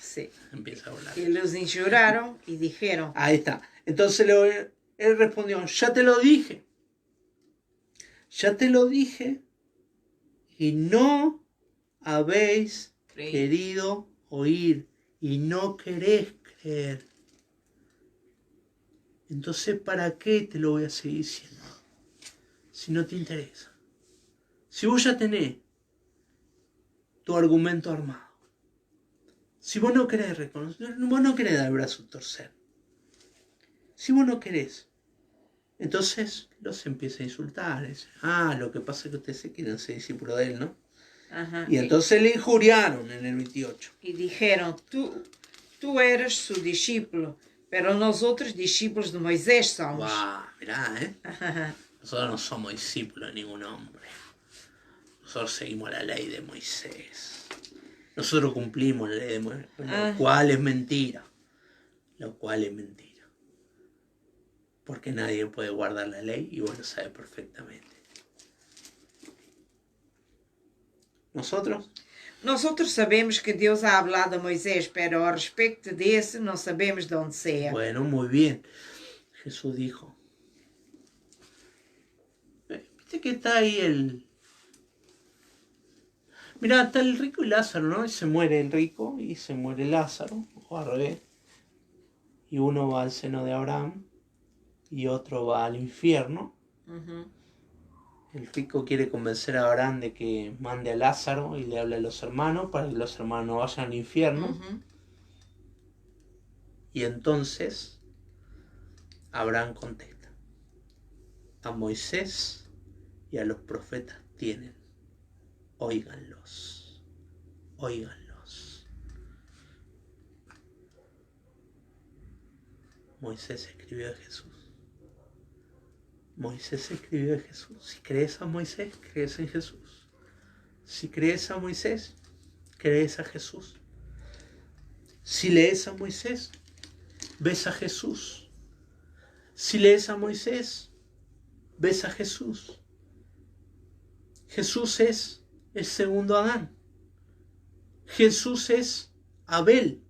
Sí. Empieza a burlar. Y los injuraron y dijeron, Ahí está. Entonces él respondió, ya te lo dije y no habéis querido oír y no querés creer. Entonces, ¿para qué te lo voy a seguir diciendo? Si no te interesa. Si vos ya tenés tu argumento armado. Si vos no querés reconocer, vos no querés dar el brazo a torcer. Si vos no querés, entonces los empieza a insultar. Dice, lo que pasa es que ustedes se quieren ser discípulos de él, ¿no? Ajá, y entonces le injuriaron en el 28. Y dijeron, tú eres su discípulo, pero nosotros discípulos de Moisés somos. Mirá, Nosotros no somos discípulos de ningún hombre. Nosotros seguimos la ley de Moisés. Nosotros cumplimos la ley de Moisés, lo cual es mentira. Porque nadie puede guardar la ley y vos lo sabes perfectamente. Nosotros sabemos que Dios ha hablado a Moisés, pero al respecto de eso no sabemos de dónde sea. Bueno, muy bien. Jesús dijo. Viste que está ahí Mira, está el rico y Lázaro, ¿no? Y se muere el rico y se muere Lázaro, o al revés. Y uno va al seno de Abraham y otro va al infierno. Uh-huh. El rico quiere convencer a Abraham de que mande a Lázaro y le hable a los hermanos para que los hermanos no vayan al infierno. Uh-huh. Y entonces Abraham contesta: a Moisés y a los profetas tienen. Óiganlos. Moisés escribió de Jesús. Si crees a Moisés, crees en Jesús. Si crees a Moisés, crees a Jesús. Si lees a Moisés, ves a Jesús. Si lees a Moisés, ves a Jesús. Jesús es el segundo Adán. Jesús es Abel,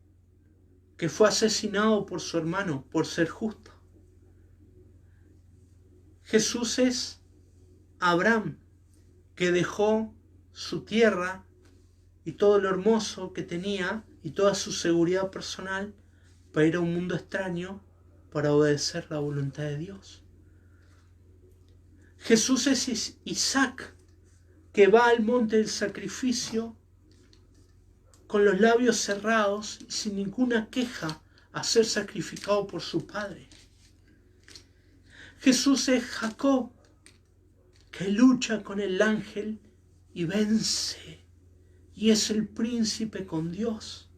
que fue asesinado por su hermano por ser justo. Jesús es Abraham, que dejó su tierra y todo lo hermoso que tenía y toda su seguridad personal para ir a un mundo extraño para obedecer la voluntad de Dios. Jesús es Isaac, que va al monte del sacrificio con los labios cerrados y sin ninguna queja a ser sacrificado por su padre. Jesús es Jacob, que lucha con el ángel y vence, y es el príncipe con Dios.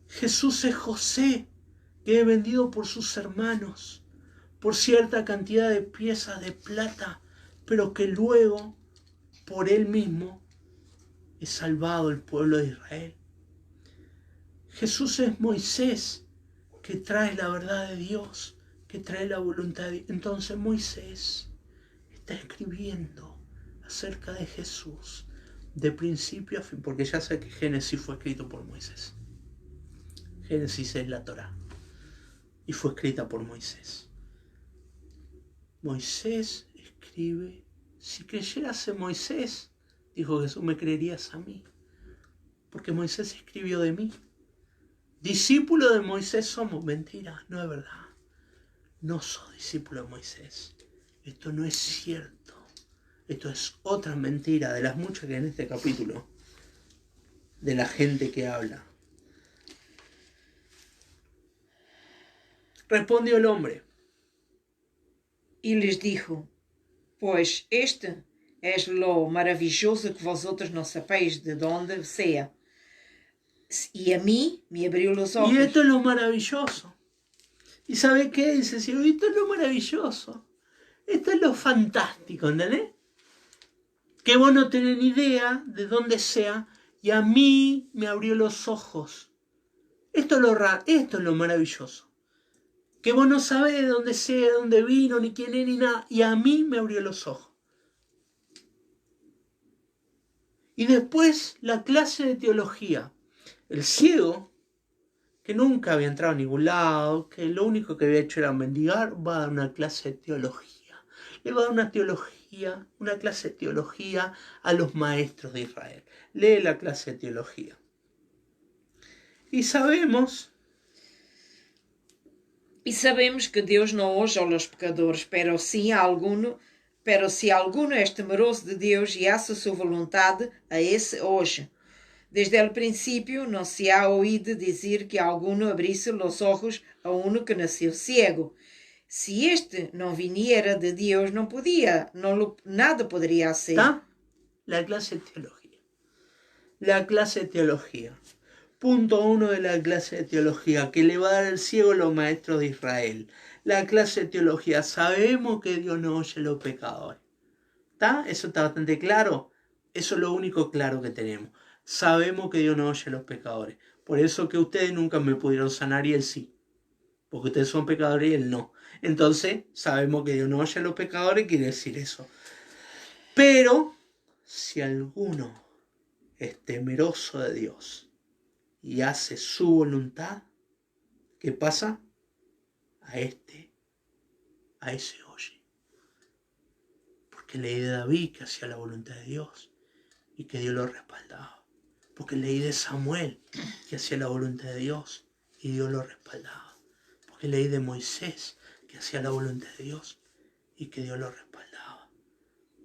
Jesús es José, que es vendido por sus hermanos por cierta cantidad de piezas de plata, pero que luego, por él mismo, es salvado el pueblo de Israel. Jesús es Moisés, que trae la verdad de Dios, que trae la voluntad de Dios. Entonces Moisés está escribiendo acerca de Jesús de principio a fin, porque ya sé que Génesis fue escrito por Moisés. Génesis es la Torá y fue escrita por Moisés. Moisés escribe: si creyeras en Moisés, dijo Jesús, me creerías a mí, porque Moisés escribió de mí. Discípulo de Moisés somos. Mentira, no es verdad. No sos discípulo de Moisés. Esto no es cierto. Esto es otra mentira de las muchas que hay en este capítulo, de la gente que habla. Respondió el hombre y les dijo: pues este es lo maravilloso que vosotros no sabéis de dónde sea. Y a mí me abrió los ojos. Y esto es lo maravilloso. ¿Y sabe qué? Dice, esto es lo maravilloso. Esto es lo fantástico, ¿entendés? Que vos no tenés ni idea de dónde sea, y a mí me abrió los ojos. Esto es lo raro, esto es lo maravilloso. que vos no sabés de dónde sea, de dónde vino, ni quién es, ni nada. Y a mí me abrió los ojos. Y después la clase de teología. El ciego, que nunca había entrado a ningún lado, que lo único que había hecho era mendigar, va a dar una clase de teología. Le va a dar una clase de teología a los maestros de Israel. Lee la clase de teología. Y sabemos que Deus não hoje aos pecadores, pero se alguno é temeroso de Deus e hace sua vontade, a esse hoje. Desde el principio no se ha oído decir que alguno abrisse los ojos a uno que nació ciego. Si este no viniera de Dios, nada podría hacer. ¿Está? La clase de teología. La clase de teología. Punto 1 de la clase de teología, que le va a dar el ciego a los maestros de Israel. La clase de teología. Sabemos que Dios no oye los pecadores. ¿Está? Eso está bastante claro. Eso es lo único claro que tenemos. Sabemos que Dios no oye a los pecadores. Por eso que ustedes nunca me pudieron sanar y Él sí. Porque ustedes son pecadores y Él no. Entonces, sabemos que Dios no oye a los pecadores, quiere decir eso. Pero, si alguno es temeroso de Dios y hace su voluntad, ¿qué pasa? A ese oye. Porque leí de David que hacía la voluntad de Dios y que Dios lo respaldaba. Porque leí de Samuel que hacía la voluntad de Dios y Dios lo respaldaba. Porque leí de Moisés que hacía la voluntad de Dios y que Dios lo respaldaba.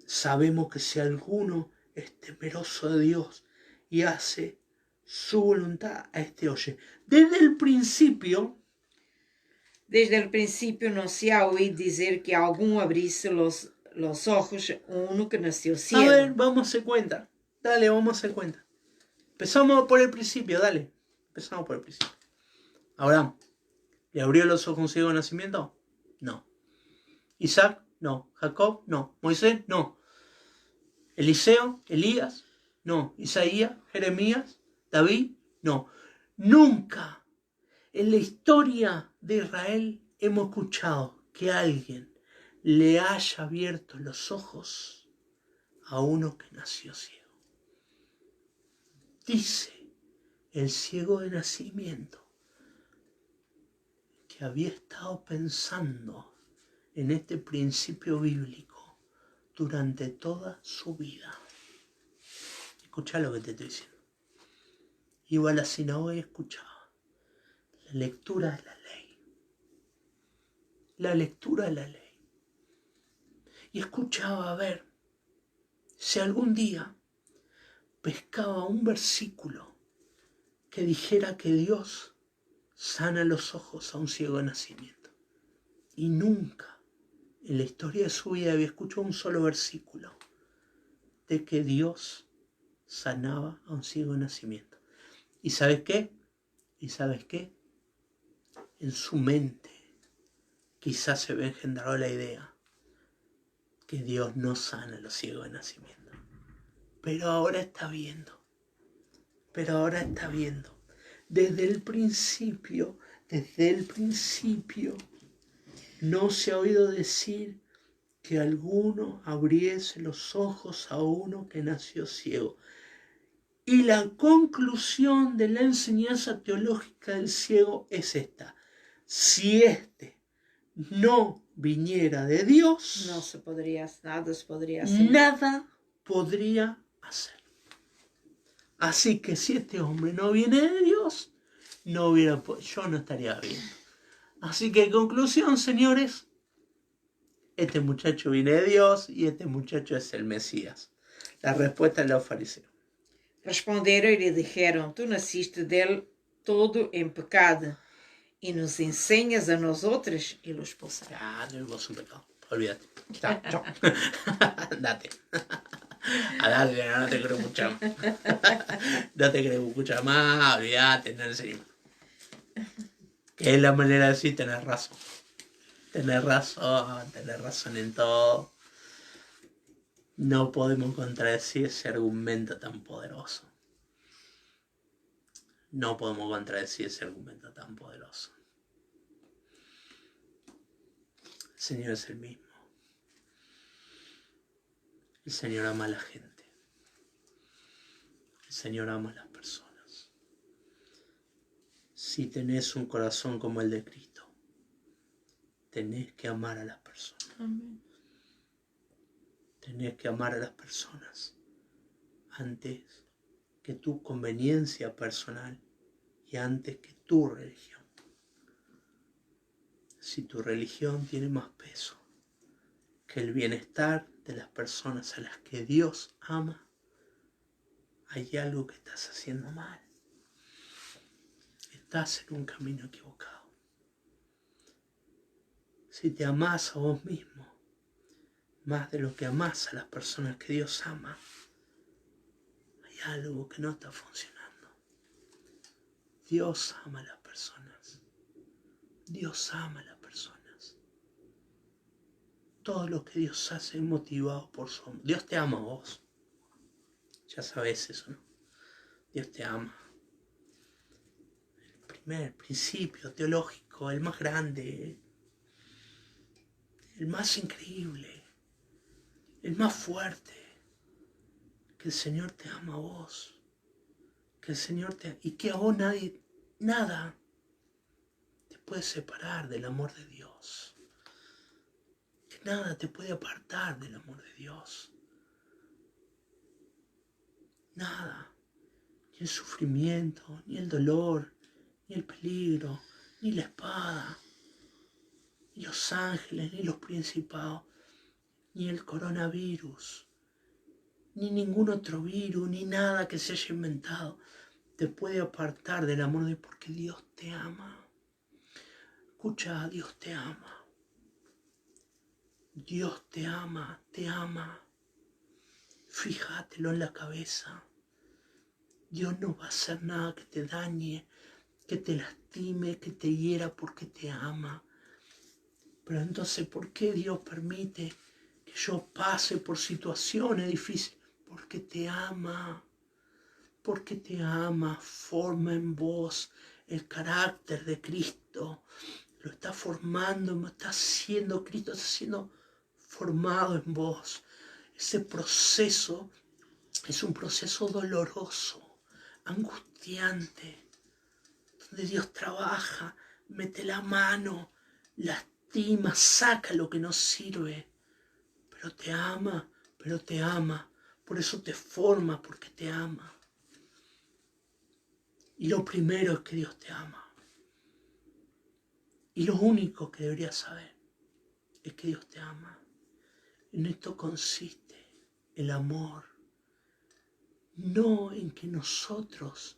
Sabemos que si alguno es temeroso de Dios y hace su voluntad, a este oye. Desde el principio no se ha oído decir que alguno abrisse los ojos a uno que nació ciego. A ver, vamos a hacer cuenta. Dale, vamos a hacer cuenta. Empezamos por el principio, dale. Empezamos por el principio. Abraham, ¿le abrió los ojos un ciego de nacimiento? No. Isaac, no. Jacob, no. Moisés, no. Eliseo, Elías, no. Isaías, Jeremías, David, no. Nunca en la historia de Israel hemos escuchado que alguien le haya abierto los ojos a uno que nació ciego. Dice el ciego de nacimiento que había estado pensando en este principio bíblico durante toda su vida. Escuchá lo que te estoy diciendo. Iba a la sinagoga y escuchaba la lectura de la ley. La lectura de la ley. Y escuchaba a ver si algún día pescaba un versículo que dijera que Dios sana los ojos a un ciego de nacimiento. Y nunca en la historia de su vida había escuchado un solo versículo de que Dios sanaba a un ciego de nacimiento. ¿Y sabes qué? En su mente quizás se ve engendrado la idea que Dios no sana a los ciegos de nacimiento. Pero ahora está viendo. Desde el principio, no se ha oído decir que alguno abriese los ojos a uno que nació ciego. Y la conclusión de la enseñanza teológica del ciego es esta. Si éste no viniera de Dios, nada se podría hacer. Nada podría hacer. Así que si este hombre no viene de Dios, yo no estaría viendo. Así que conclusión, señores, este muchacho viene de Dios y este muchacho es el Mesías. La respuesta de los fariseos. Responderam e lhe dijeron, tú naciste dele todo en pecado y nos enseñas a nosotros y los expulsaron. No vos un pecado, olvídate. Chao. Date. Dale, no te quiero escuchar más. No te quiero escuchar más, olvídate, no enseño más. Que es la manera de decir, tenés razón. Tenés razón en todo. No podemos contradecir ese argumento tan poderoso. Señor es el mismo. El Señor ama a la gente. El Señor ama a las personas. Si tenés un corazón como el de Cristo, tenés que amar a las personas. Amén. Tenés que amar a las personas antes que tu conveniencia personal y antes que tu religión. Si tu religión tiene más peso que el bienestar de las personas a las que Dios ama, hay algo que estás haciendo mal. Estás en un camino equivocado. Si te amás a vos mismo más de lo que amás a las personas que Dios ama, hay algo que no está funcionando. Dios ama a las personas. Dios ama a las personas. Todo lo que Dios hace es motivado por su amor. Dios te ama a vos. Ya sabes eso, ¿no? Dios te ama. El primer principio teológico, el más grande, el más increíble, el más fuerte, que el Señor te ama a vos. Que el Señor te ama, y que a vos nadie, nada te puede separar del amor de Dios. Que nada te puede apartar del amor de Dios. Nada. Ni el sufrimiento, ni el dolor, ni el peligro, ni la espada, ni los ángeles, ni los principados, ni el coronavirus, ni ningún otro virus, ni nada que se haya inventado te puede apartar del amor de Dios, porque Dios te ama. Escucha, Dios te ama. Dios te ama, te ama. Fíjatelo en la cabeza. Dios no va a hacer nada que te dañe, que te lastime, que te hiera, porque te ama. Pero entonces, ¿por qué Dios permite que yo pase por situaciones difíciles? Porque te ama. Porque te ama. Forma en vos el carácter de Cristo. Lo está formando, está haciendo Cristo, está siendo formado en vos. Ese proceso es un proceso doloroso, angustiante, donde Dios trabaja, mete la mano, lastima, saca lo que no sirve, pero te ama, por eso te forma, porque te ama. Y lo primero es que Dios te ama. Y lo único que deberías saber es que Dios te ama. En esto consiste el amor. No en que nosotros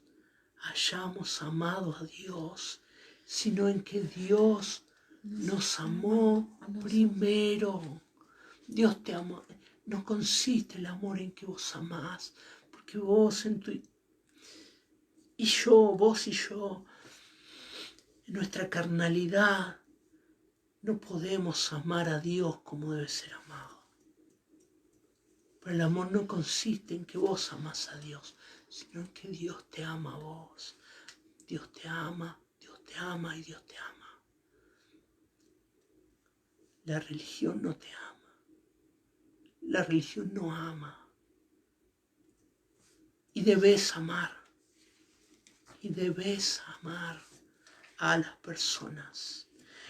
hayamos amado a Dios, sino en que Dios nos amó primero. Dios te amó. No consiste el amor en que vos amás, porque vos en tu... Y yo, vos y yo, en nuestra carnalidad, no podemos amar a Dios como debe ser amado. Pero el amor no consiste en que vos amás a Dios, sino en que Dios te ama a vos. Dios te ama y Dios te ama. La religión no te ama. La religión no ama. Y debes amar. Y debes amar a las personas.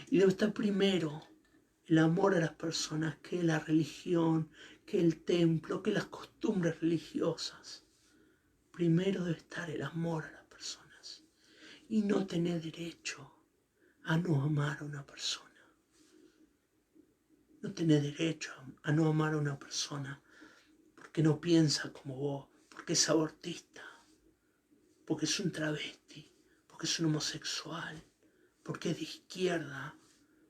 Y debe estar primero el amor a las personas que la religión, que el templo, que las costumbres religiosas. Primero debe estar el amor a las personas. Y no tenés derecho a no amar a una persona. No tenés derecho a no amar a una persona porque no piensa como vos, porque es abortista, porque es un travesti, porque es un homosexual, porque es de izquierda,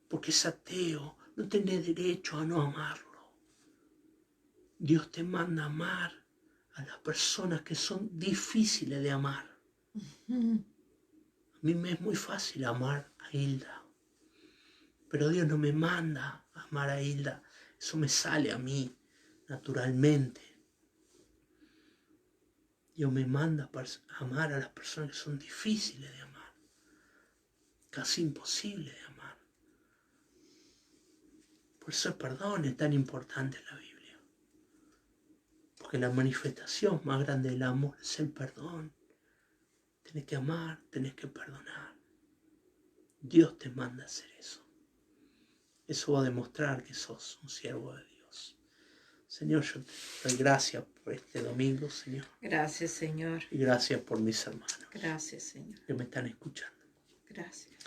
porque es ateo. No tenés derecho a no amarlo. Dios te manda a amar a las personas que son difíciles de amar. A mí me es muy fácil amar a Hilda, pero Dios no me manda a amar a Hilda. Eso me sale a mí naturalmente. Dios me manda a amar a las personas que son difíciles de amar, casi imposibles de amar. Por eso el perdón es tan importante en la Biblia. Porque la manifestación más grande del amor es el perdón. Tenés que amar, tenés que perdonar. Dios te manda a hacer eso. Eso va a demostrar que sos un siervo de Dios. Señor, yo te doy gracias por este domingo, Señor. Gracias, Señor. Y gracias por mis hermanos. Gracias, Señor. Que me están escuchando. Gracias.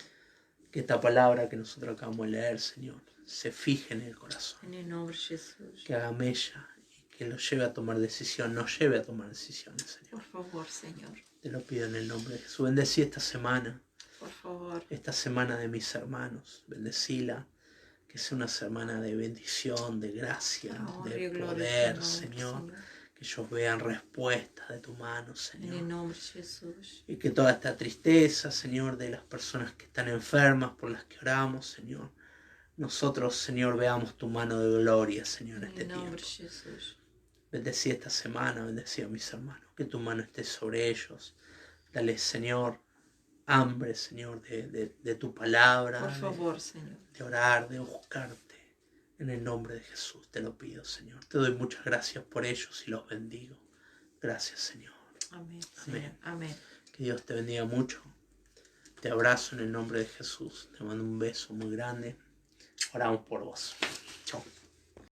Que esta palabra que nosotros acabamos de leer, Señor, se fije en el corazón. En el nombre de Jesús. Que haga mella y que lo lleve a tomar decisión, nos lleve a tomar decisiones, Señor. Por favor, Señor. Te lo pido en el nombre de Jesús. Bendecí esta semana. Por favor. Esta semana de mis hermanos. Bendecila. Que sea una semana de bendición, de gracia, de poder, Señor. Que ellos vean respuestas de tu mano, Señor. En el nombre de Jesús. Y que toda esta tristeza, Señor, de las personas que están enfermas, por las que oramos, Señor, nosotros, Señor, veamos tu mano de gloria, Señor, en este tiempo. En el nombre de Jesús. Bendecí esta semana, bendecí a mis hermanos. Que tu mano esté sobre ellos. Dale, Señor, hambre, Señor, de tu palabra. Por favor, Señor. De orar, de buscarte. En el nombre de Jesús te lo pido, Señor. Te doy muchas gracias por ellos y los bendigo. Gracias, Señor. Amén. Amén. Señor. Amén. Que Dios te bendiga mucho. Te abrazo en el nombre de Jesús. Te mando un beso muy grande. Oramos por vos. Chao.